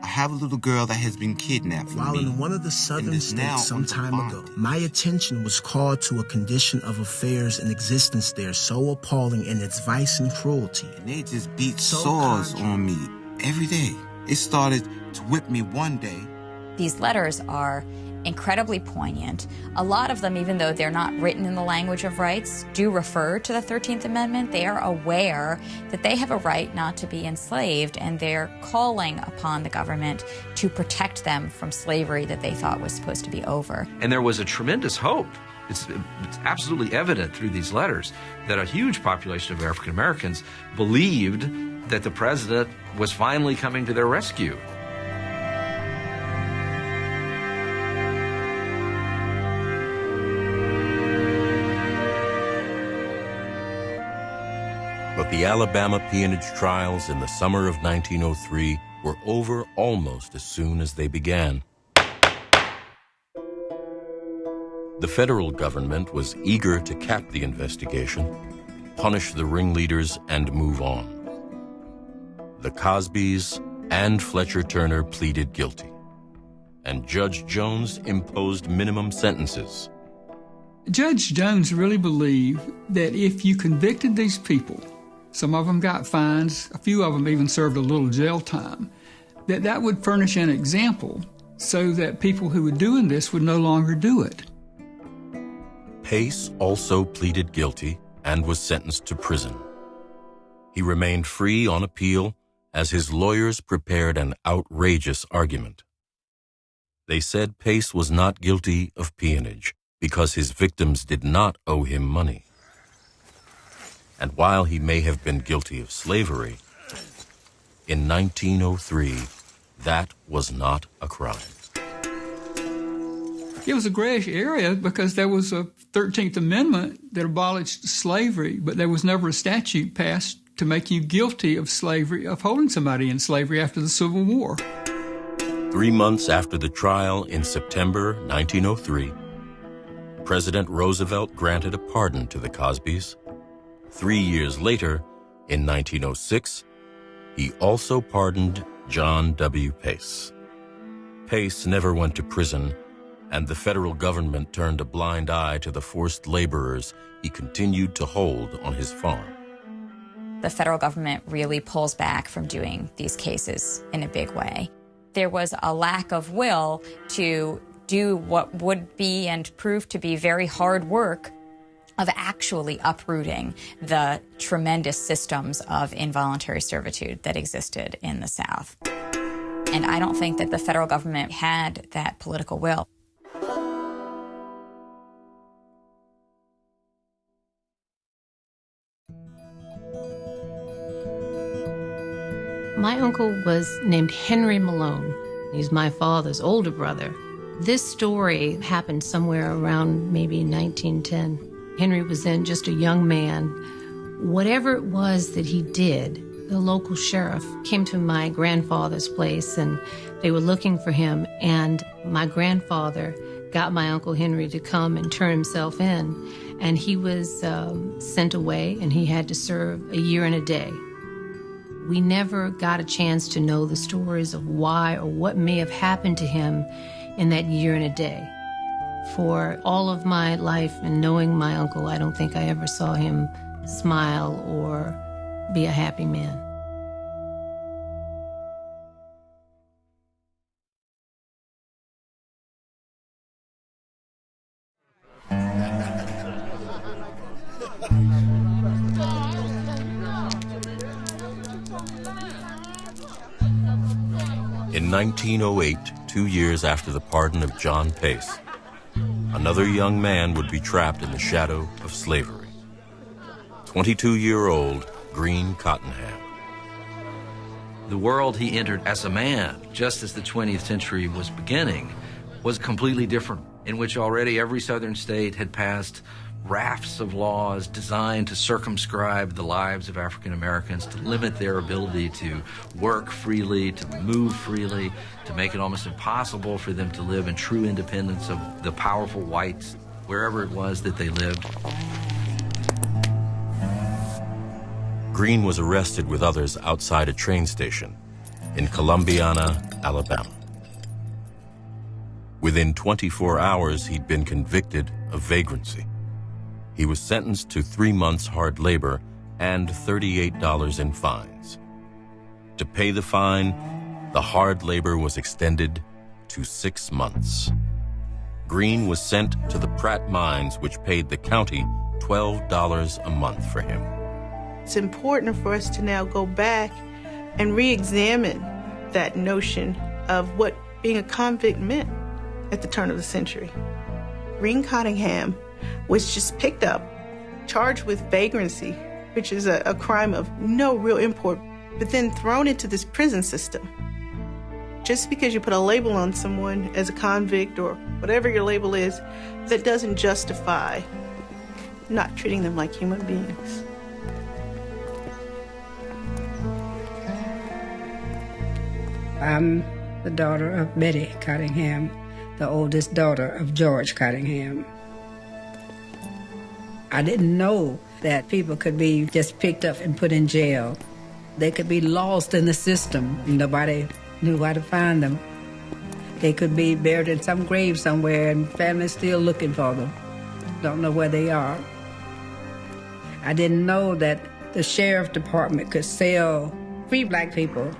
I have a little girl that has been kidnapped from While me. in one of the southern states some time ago, my attention was called to a condition of affairs in existence there so appalling in its vice and cruelty. And they just beat swords on me every day. It started to whip me one day. These letters are incredibly poignant. A lot of them, even though they're not written in the language of rights, do refer to the 13th Amendment. They are aware that they have a right not to be enslaved, and they're calling upon the government to protect them from slavery that they thought was supposed to be over. And there was a tremendous hope. It's absolutely evident through these letters that a huge population of African Americans believed that the president was finally coming to their rescue. But the Alabama peonage trials in the summer of 1903 were over almost as soon as they began. The federal government was eager to cap the investigation, punish the ringleaders, and move on. The Cosbys and Fletcher Turner pleaded guilty, and Judge Jones imposed minimum sentences. Judge Jones really believed that if you convicted these people, some of them got fines, a few of them even served a little jail time, that would furnish an example so that people who were doing this would no longer do it. Pace also pleaded guilty and was sentenced to prison. He remained free on appeal as his lawyers prepared an outrageous argument. They said Pace was not guilty of peonage because his victims did not owe him money. And while he may have been guilty of slavery, in 1903, that was not a crime. It was a grayish area because there was a 13th Amendment that abolished slavery, but there was never a statute passed to make you guilty of slavery, of holding somebody in slavery after the Civil War. 3 months after the trial in September 1903, President Roosevelt granted a pardon to the Cosbys. 3 years later, in 1906, he also pardoned John W. Pace. Pace never went to prison, and the federal government turned a blind eye to the forced laborers he continued to hold on his farm. The federal government really pulls back from doing these cases in a big way. There was a lack of will to do what would be and prove to be very hard work of actually uprooting the tremendous systems of involuntary servitude that existed in the South. And I don't think that the federal government had that political will. My uncle was named Henry Malone. He's my father's older brother. This story happened somewhere around maybe 1910. Henry was then just a young man. Whatever it was that he did, the local sheriff came to my grandfather's place and they were looking for him. And my grandfather got my Uncle Henry to come and turn himself in. And he was sent away and he had to serve a year and a day. We never got a chance to know the stories of why or what may have happened to him in that year and a day. For all of my life and knowing my uncle, I don't think I ever saw him smile or be a happy man. In 1908, 2 years after the pardon of John Pace, another young man would be trapped in the shadow of slavery. 22-year-old Greene Cottenham. The world he entered as a man, just as the 20th century was beginning, was completely different, in which already every southern state had passed rafts of laws designed to circumscribe the lives of African Americans, to limit their ability to work freely, to move freely, to make it almost impossible for them to live in true independence of the powerful whites, wherever it was that they lived. Greene was arrested with others outside a train station in Columbiana, Alabama. Within 24 hours, he'd been convicted of vagrancy. He was sentenced to 3 months hard labor and $38 in fines. To pay the fine, the hard labor was extended to 6 months. Greene was sent to the Pratt Mines, which paid the county $12 a month for him. It's important for us to now go back and re-examine that notion of what being a convict meant at the turn of the century. Greene Cottenham was just picked up, charged with vagrancy, which is a crime of no real import, but then thrown into this prison system. Just because you put a label on someone as a convict or whatever your label is, that doesn't justify not treating them like human beings. I'm the daughter of Betty Cottenham, the oldest daughter of George Cottenham. I didn't know that people could be just picked up and put in jail. They could be lost in the system. Nobody knew how to find them. They could be buried in some grave somewhere and families still looking for them. Don't know where they are. I didn't know that the sheriff department could sell free black people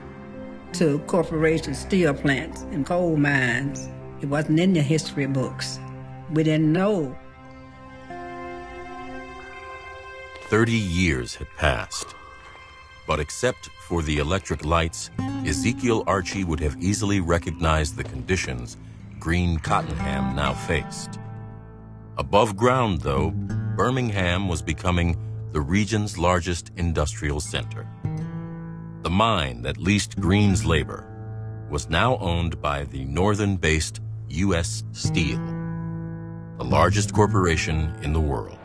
to corporations, steel plants, and coal mines. It wasn't in the history books. We didn't know. 30 years had passed. But except for the electric lights, Ezekiel Archie would have easily recognized the conditions Greene Cottenham now faced. Above ground, though, Birmingham was becoming the region's largest industrial center. The mine that leased Greene's labor was now owned by the northern-based U.S. Steel, the largest corporation in the world.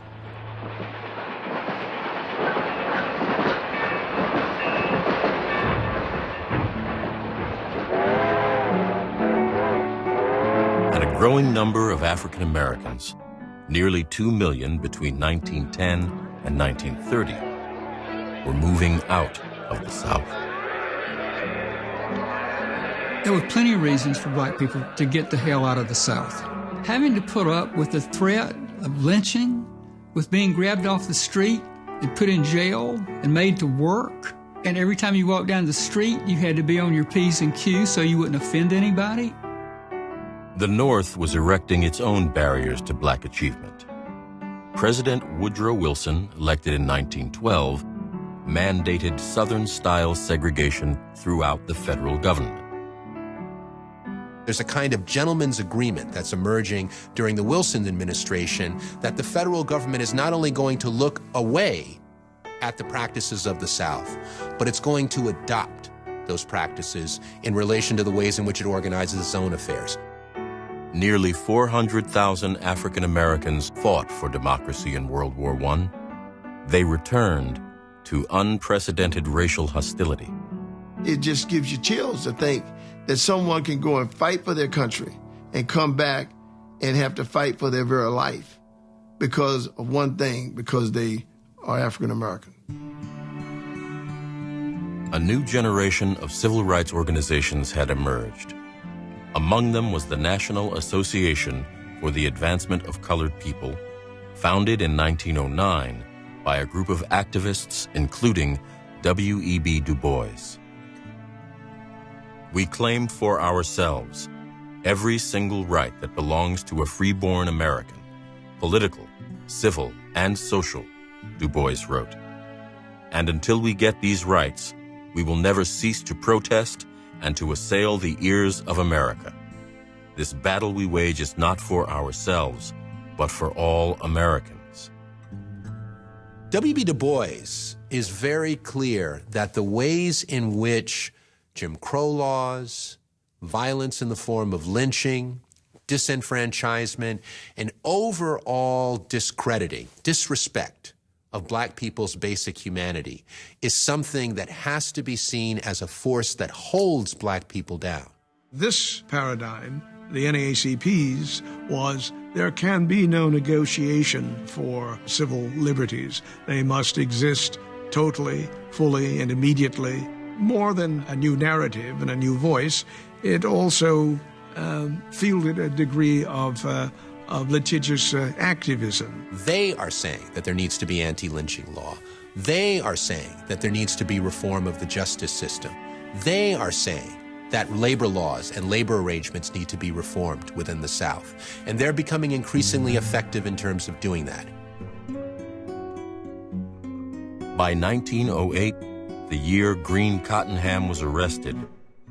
And a growing number of African Americans Nearly 2 million between 1910 and 1930 were moving out of the South. There were plenty of reasons for black people to get the hell out of the South. Having to put up with the threat of lynching, with being grabbed off the street and put in jail and made to work, and every time you walked down the street, you had to be on your P's and Q's so you wouldn't offend anybody. The North was erecting its own barriers to black achievement. President Woodrow Wilson, elected in 1912, mandated Southern-style segregation throughout the federal government. There's a kind of gentleman's agreement that's emerging during the Wilson administration that the federal government is not only going to look away at the practices of the South, but it's going to adopt those practices in relation to the ways in which it organizes its own affairs. Nearly 400,000 African Americans fought for democracy in World War I. They returned to unprecedented racial hostility. It just gives you chills to think that someone can go and fight for their country and come back and have to fight for their very life because of one thing, because they are African American. A new generation of civil rights organizations had emerged. Among them was the National Association for the Advancement of Colored People, founded in 1909 by a group of activists including W.E.B. Du Bois. We claim for ourselves every single right that belongs to a freeborn American, political, civil, and social, Du Bois wrote. And until we get these rights, we will never cease to protest and to assail the ears of America. This battle we wage is not for ourselves, but for all Americans. W.B. Du Bois is very clear that the ways in which Jim Crow laws, violence in the form of lynching, disenfranchisement, and overall discrediting, disrespect of black people's basic humanity is something that has to be seen as a force that holds black people down. This paradigm, the NAACP's, was there can be no negotiation for civil liberties. They must exist totally, fully, and immediately. More than a new narrative and a new voice, it also fielded a degree of litigious activism. They are saying that there needs to be anti-lynching law. They are saying that there needs to be reform of the justice system. They are saying that labor laws and labor arrangements need to be reformed within the South. And they're becoming increasingly effective in terms of doing that. By 1908, the year Green Cottenham was arrested,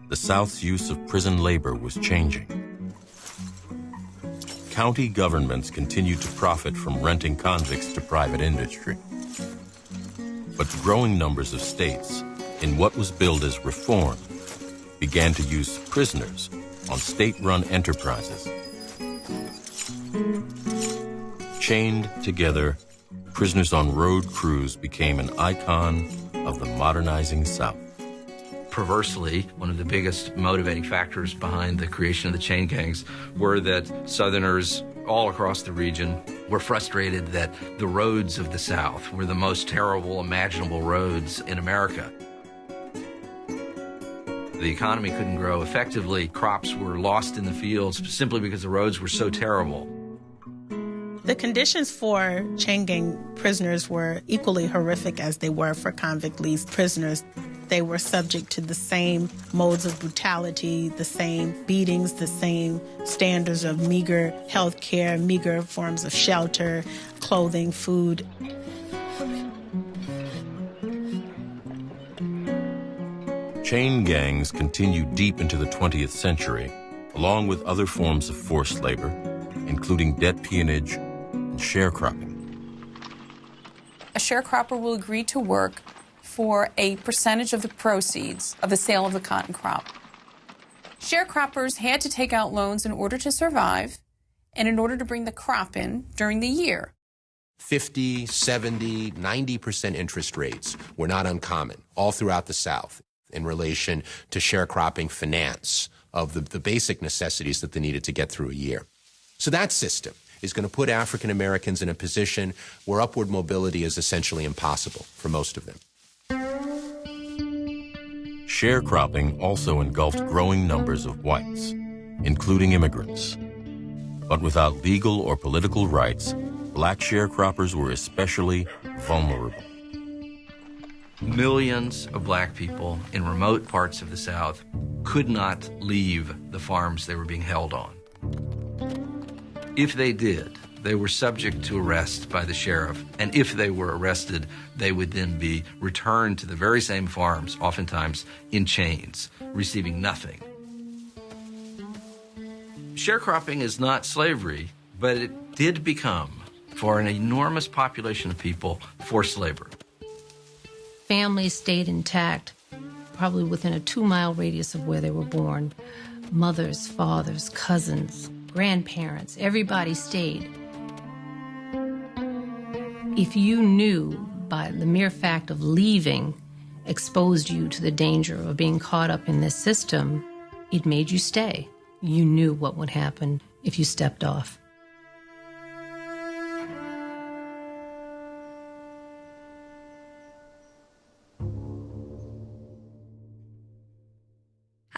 the South's use of prison labor was changing. County governments continued to profit from renting convicts to private industry. But growing numbers of states, in what was billed as reform, began to use prisoners on state-run enterprises. Chained together, prisoners on road crews became an icon of the modernizing South. Perversely, one of the biggest motivating factors behind the creation of the chain gangs were that Southerners all across the region were frustrated that the roads of the South were the most terrible imaginable roads in America. The economy couldn't grow effectively. Crops were lost in the fields simply because the roads were so terrible. The conditions for chain gang prisoners were equally horrific as they were for convict-leased prisoners. They were subject to the same modes of brutality, the same beatings, the same standards of meager health care, meager forms of shelter, clothing, food. Chain gangs continued deep into the 20th century, along with other forms of forced labor, including debt peonage and sharecropping. A sharecropper will agree to work for a percentage of the proceeds of the sale of the cotton crop. Sharecroppers had to take out loans in order to survive and in order to bring the crop in during the year. 50, 70, 90% interest rates were not uncommon all throughout the South in relation to sharecropping finance of the basic necessities that they needed to get through a year. So that system is going to put African Americans in a position where upward mobility is essentially impossible for most of them. Sharecropping also engulfed growing numbers of whites, including immigrants. But without legal or political rights, black sharecroppers were especially vulnerable. Millions of black people in remote parts of the South could not leave the farms they were being held on. If they did, they were subject to arrest by the sheriff, and if they were arrested, they would then be returned to the very same farms, oftentimes in chains, receiving nothing. Sharecropping is not slavery, but it did become, for an enormous population of people, forced labor. Families stayed intact, probably within a 2-mile radius of where they were born. Mothers, fathers, cousins, grandparents, everybody stayed. If you knew by the mere fact of leaving exposed you to the danger of being caught up in this system, it made you stay. You knew what would happen if you stepped off.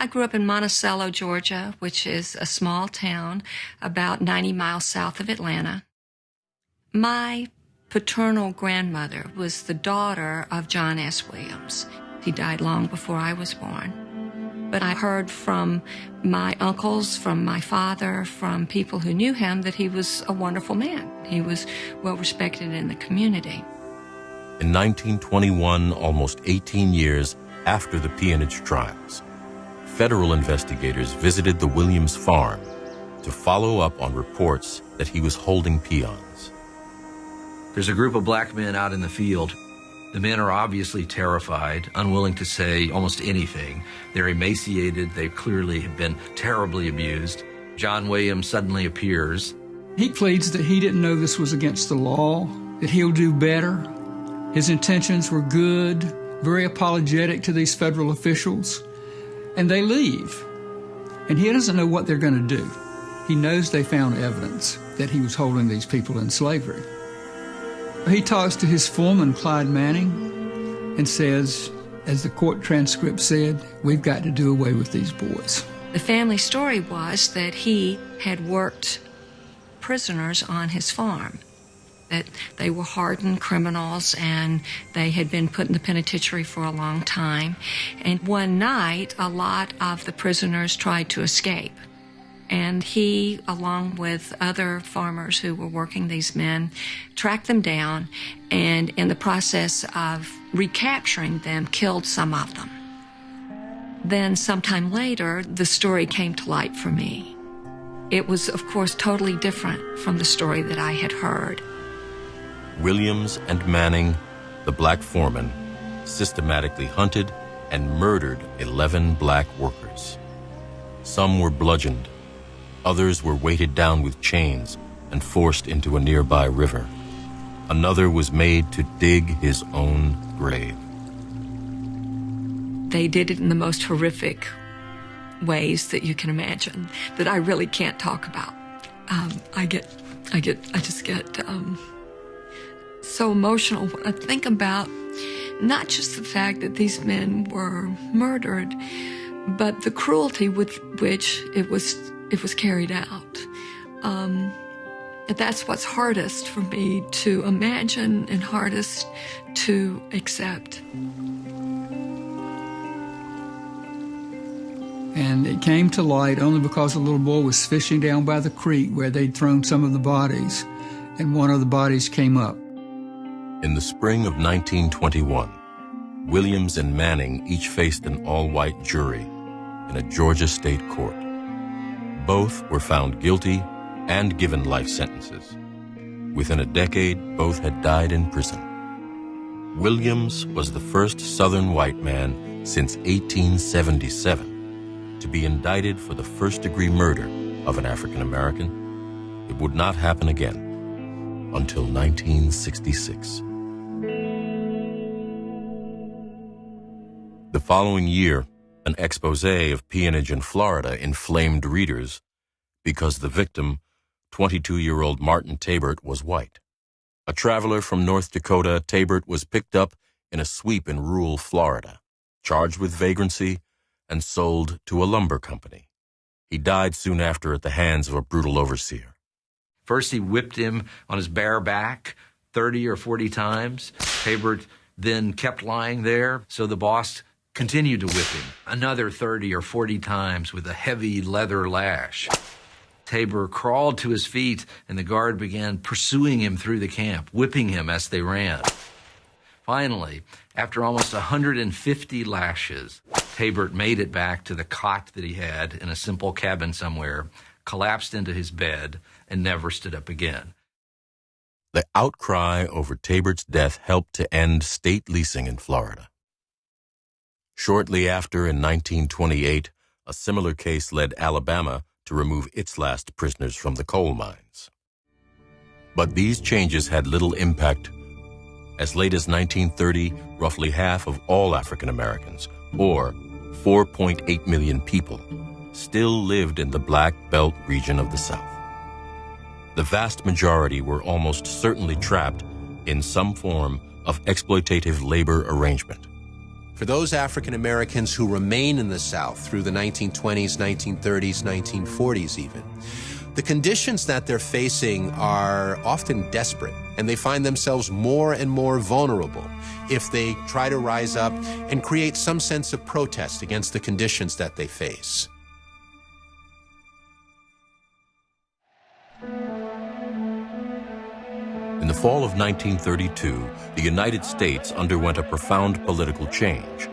I grew up in Monticello, Georgia, which is a small town about 90 miles south of Atlanta. My paternal grandmother was the daughter of John S. Williams. He died long before I was born. But I heard from my uncles, from my father, from people who knew him that he was a wonderful man. He was well respected in the community. In 1921, almost 18 years after the peonage trials, federal investigators visited the Williams farm to follow up on reports that he was holding peons. There's a group of black men out in the field. The men are obviously terrified, unwilling to say almost anything. They're emaciated. They clearly have been terribly abused. John Williams suddenly appears. He pleads that he didn't know this was against the law, that he'll do better. His intentions were good, very apologetic to these federal officials. And they leave. And he doesn't know what they're going to do. He knows they found evidence that he was holding these people in slavery. He talks to his foreman, Clyde Manning, and says, as the court transcript said, we've got to do away with these boys. The family story was that he had worked prisoners on his farm, that they were hardened criminals and they had been put in the penitentiary for a long time. And one night, a lot of the prisoners tried to escape. And he, along with other farmers who were working these men, tracked them down and in the process of recapturing them, killed some of them. Then sometime later, the story came to light for me. It was, of course, totally different from the story that I had heard. Williams and Manning, the black foreman, systematically hunted and murdered 11 black workers. Some were bludgeoned. Others were weighted down with chains and forced into a nearby river. Another was made to dig his own grave. They did it in the most horrific ways that you can imagine that I really can't talk about. I just get so emotional when I think about not just the fact that these men were murdered, but the cruelty with which it was carried out. That's what's hardest for me to imagine and hardest to accept. And it came to light only because a little boy was fishing down by the creek where they'd thrown some of the bodies, and one of the bodies came up. In the spring of 1921, Williams and Manning each faced an all-white jury in a Georgia state court. Both were found guilty and given life sentences. Within a decade, both had died in prison. Williams was the first Southern white man since 1877 to be indicted for the first-degree murder of an African American. It would not happen again until 1966. The following year, an expose of peonage in Florida inflamed readers because the victim, 22-year-old Martin Tabert was white. A traveler from North Dakota, Tabert was picked up in a sweep in rural Florida, charged with vagrancy, and sold to a lumber company. He died soon after at the hands of a brutal overseer. First, he whipped him on his bare back 30 or 40 times. Tabert then kept lying there, so the boss continued to whip him another 30 or 40 times with a heavy leather lash. Tabert crawled to his feet, and the guard began pursuing him through the camp, whipping him as they ran. Finally, after almost 150 lashes, Tabert made it back to the cot that he had in a simple cabin somewhere, collapsed into his bed, and never stood up again. The outcry over Tabert's death helped to end state leasing in Florida. Shortly after, in 1928, a similar case led Alabama to remove its last prisoners from the coal mines. But these changes had little impact. As late as 1930, roughly half of all African Americans, or 4.8 million people, still lived in the Black Belt region of the South. The vast majority were almost certainly trapped in some form of exploitative labor arrangement. For those African Americans who remain in the South through the 1920s, 1930s, 1940s even, the conditions that they're facing are often desperate, and they find themselves more and more vulnerable if they try to rise up and create some sense of protest against the conditions that they face. In the fall of 1932, the United States underwent a profound political change,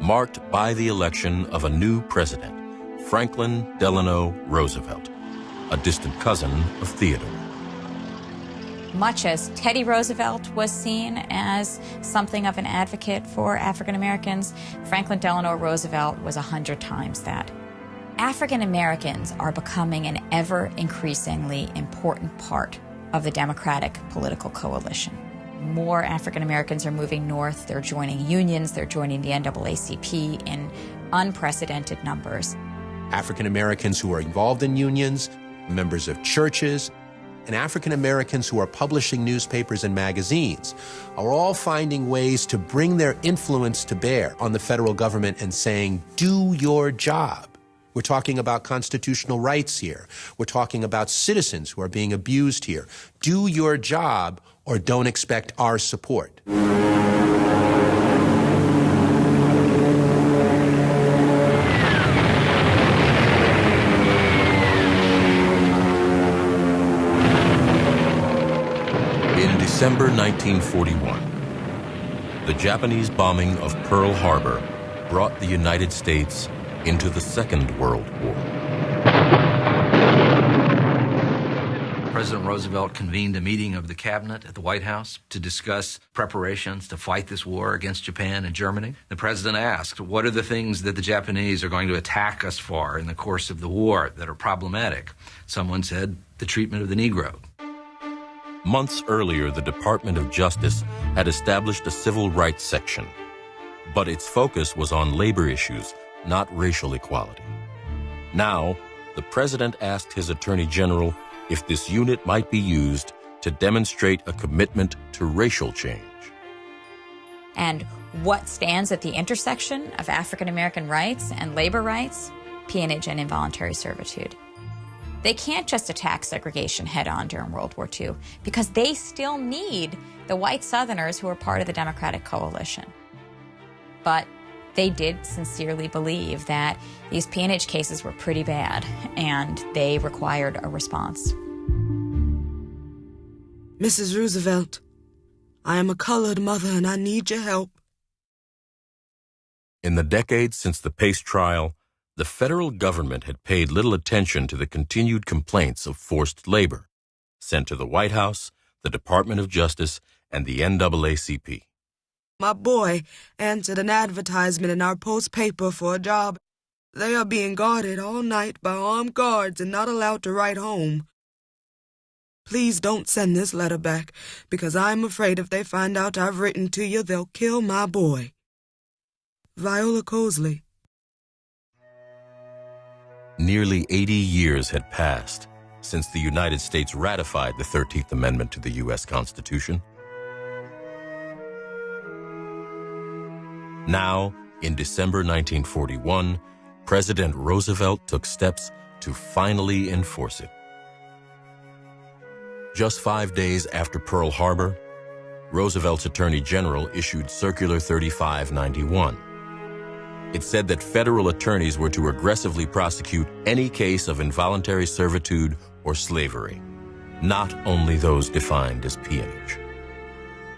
marked by the election of a new president, Franklin Delano Roosevelt, a distant cousin of Theodore. Much as Teddy Roosevelt was seen as something of an advocate for African Americans, Franklin Delano Roosevelt was 100 times that. African Americans are becoming an ever increasingly important part of the Democratic political coalition. More African Americans are moving north. They're joining unions. They're joining the NAACP in unprecedented numbers. African Americans who are involved in unions, members of churches, and African Americans who are publishing newspapers and magazines are all finding ways to bring their influence to bear on the federal government and saying, do your job. We're talking about constitutional rights here. We're talking about citizens who are being abused here. Do your job or don't expect our support. In December 1941, the Japanese bombing of Pearl Harbor brought the United States into the Second World War. President Roosevelt convened a meeting of the cabinet at the White House to discuss preparations to fight this war against Japan and Germany. The president asked, what are the things that the Japanese are going to attack us for in the course of the war that are problematic? Someone said, the treatment of the Negro. Months earlier, the Department of Justice had established a civil rights section, but its focus was on labor issues, not racial equality. Now, the president asked his attorney general if this unit might be used to demonstrate a commitment to racial change. And what stands at the intersection of African American rights and labor rights? Peonage and involuntary servitude. They can't just attack segregation head-on during World War II because they still need the white Southerners who are part of the Democratic coalition. But they did sincerely believe that these peonage cases were pretty bad, and they required a response. Mrs. Roosevelt, I am a colored mother and I need your help. In the decades since the Pace trial, the federal government had paid little attention to the continued complaints of forced labor sent to the White House, the Department of Justice, and the NAACP. My boy answered an advertisement in our Post paper for a job. They are being guarded all night by armed guards and not allowed to write home. Please don't send this letter back, because I'm afraid if they find out I've written to you, they'll kill my boy. Viola Cosley. Nearly 80 years had passed since the United States ratified the 13th Amendment to the U.S. Constitution. Now, in December 1941, President Roosevelt took steps to finally enforce it. Just 5 days after Pearl Harbor, Roosevelt's Attorney General issued Circular 3591. It said that federal attorneys were to aggressively prosecute any case of involuntary servitude or slavery, not only those defined as peonage.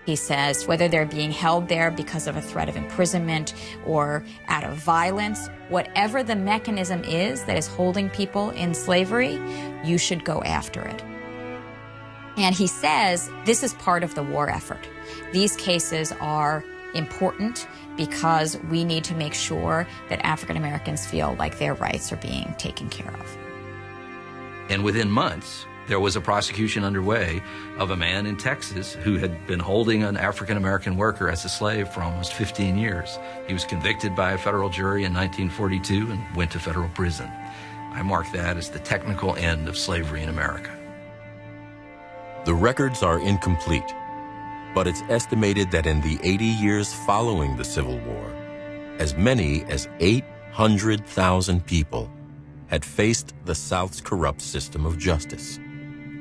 He says whether they're being held there because of a threat of imprisonment or out of violence, whatever the mechanism is that is holding people in slavery, you should go after it. And he says this is part of the war effort. These cases are important because we need to make sure that African Americans feel like their rights are being taken care of. And within months, there was a prosecution underway of a man in Texas who had been holding an African-American worker as a slave for almost 15 years. He was convicted by a federal jury in 1942 and went to federal prison. I mark that as the technical end of slavery in America. The records are incomplete, but it's estimated that in the 80 years following the Civil War, as many as 800,000 people had faced the South's corrupt system of justice.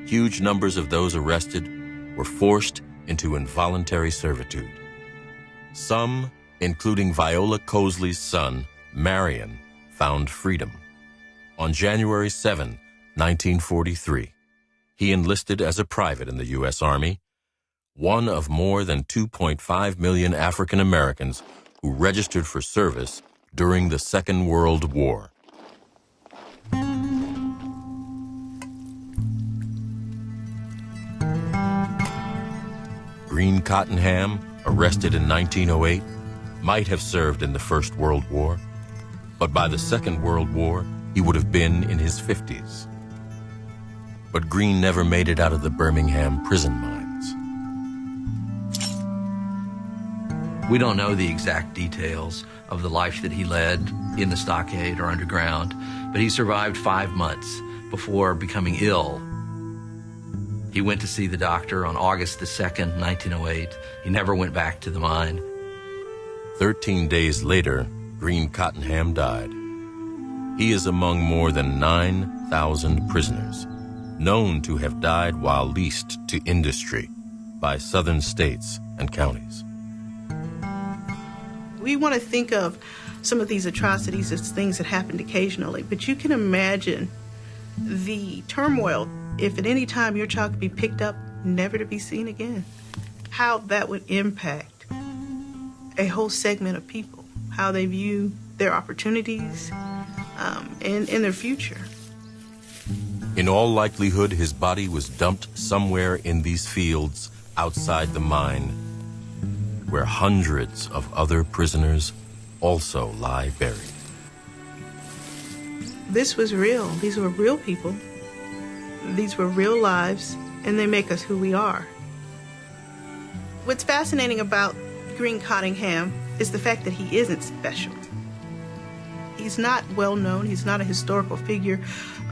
Huge numbers of those arrested were forced into involuntary servitude. Some, including Viola Cosley's son, Marion, found freedom. On January 7, 1943, he enlisted as a private in the U.S. Army, one of more than 2.5 million African Americans who registered for service during the Second World War. Green Cottenham, arrested in 1908, might have served in the First World War, but by the Second World War, he would have been in his 50s. But Green never made it out of the Birmingham prison mines. We don't know the exact details of the life that he led in the stockade or underground, but he survived 5 months before becoming ill. He went to see the doctor on August the 2nd, 1908. He never went back to the mine. 13 days later, Green Cottenham died. He is among more than 9,000 prisoners known to have died while leased to industry by southern states and counties. We want to think of some of these atrocities as things that happened occasionally, but you can imagine the turmoil if at any time your child could be picked up, never to be seen again. How that would impact a whole segment of people, how they view their opportunities and their future. In all likelihood, his body was dumped somewhere in these fields outside the mine, where hundreds of other prisoners also lie buried. This was real. These were real people. These were real lives, and they make us who we are. What's fascinating about Green Cottenham is the fact that he isn't special. He's not well known. He's not a historical figure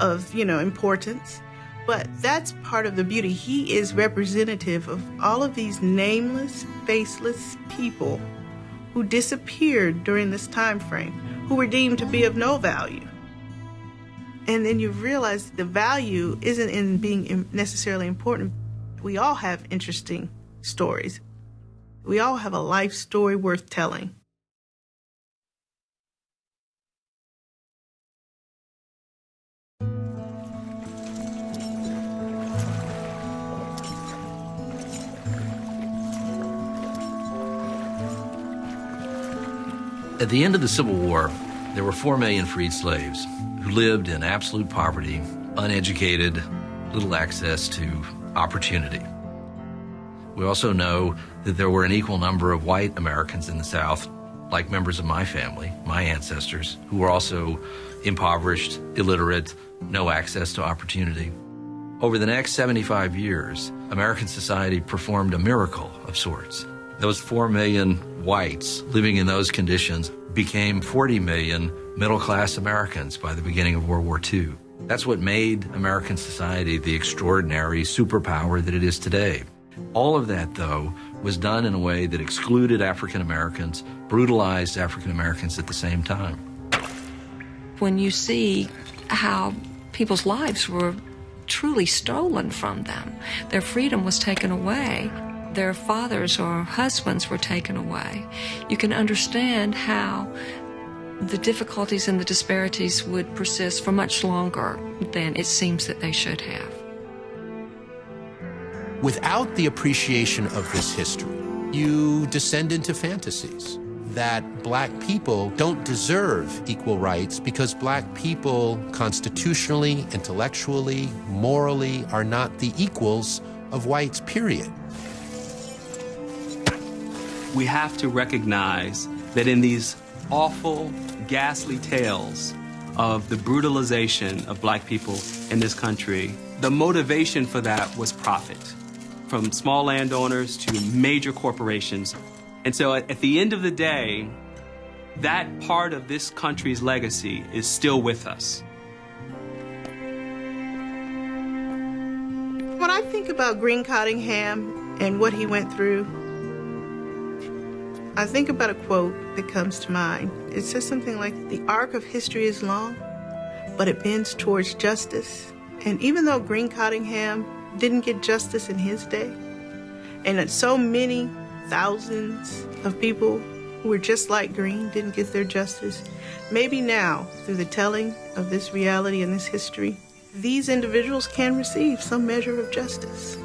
of, importance. But that's part of the beauty. He is representative of all of these nameless, faceless people who disappeared during this time frame, who were deemed to be of no value. And then you realize the value isn't in being necessarily important. We all have interesting stories. We all have a life story worth telling. At the end of the Civil War, there were 4 million freed slaves who lived in absolute poverty, uneducated, little access to opportunity. We also know that there were an equal number of white Americans in the South, like members of my family, my ancestors, who were also impoverished, illiterate, no access to opportunity. Over the next 75 years, American society performed a miracle of sorts. Those 4 million whites living in those conditions became 40 million middle-class Americans by the beginning of World War II. That's what made American society the extraordinary superpower that it is today. All of that, though, was done in a way that excluded African Americans, brutalized African Americans at the same time. When you see how people's lives were truly stolen from them, their freedom was taken away, their fathers or husbands were taken away, you can understand how the difficulties and the disparities would persist for much longer than it seems that they should have. Without the appreciation of this history, you descend into fantasies that black people don't deserve equal rights because black people constitutionally, intellectually, morally are not the equals of whites, period. We have to recognize that in these awful, ghastly tales of the brutalization of black people in this country, the motivation for that was profit, from small landowners to major corporations. And so at the end of the day, that part of this country's legacy is still with us. When I think about Green Cottingham and what he went through, I think about a quote that comes to mind. It says something like, "The arc of history is long, but it bends towards justice." And even though Green Cottingham didn't get justice in his day, and that so many thousands of people who were just like Green didn't get their justice, maybe now, through the telling of this reality and this history, these individuals can receive some measure of justice.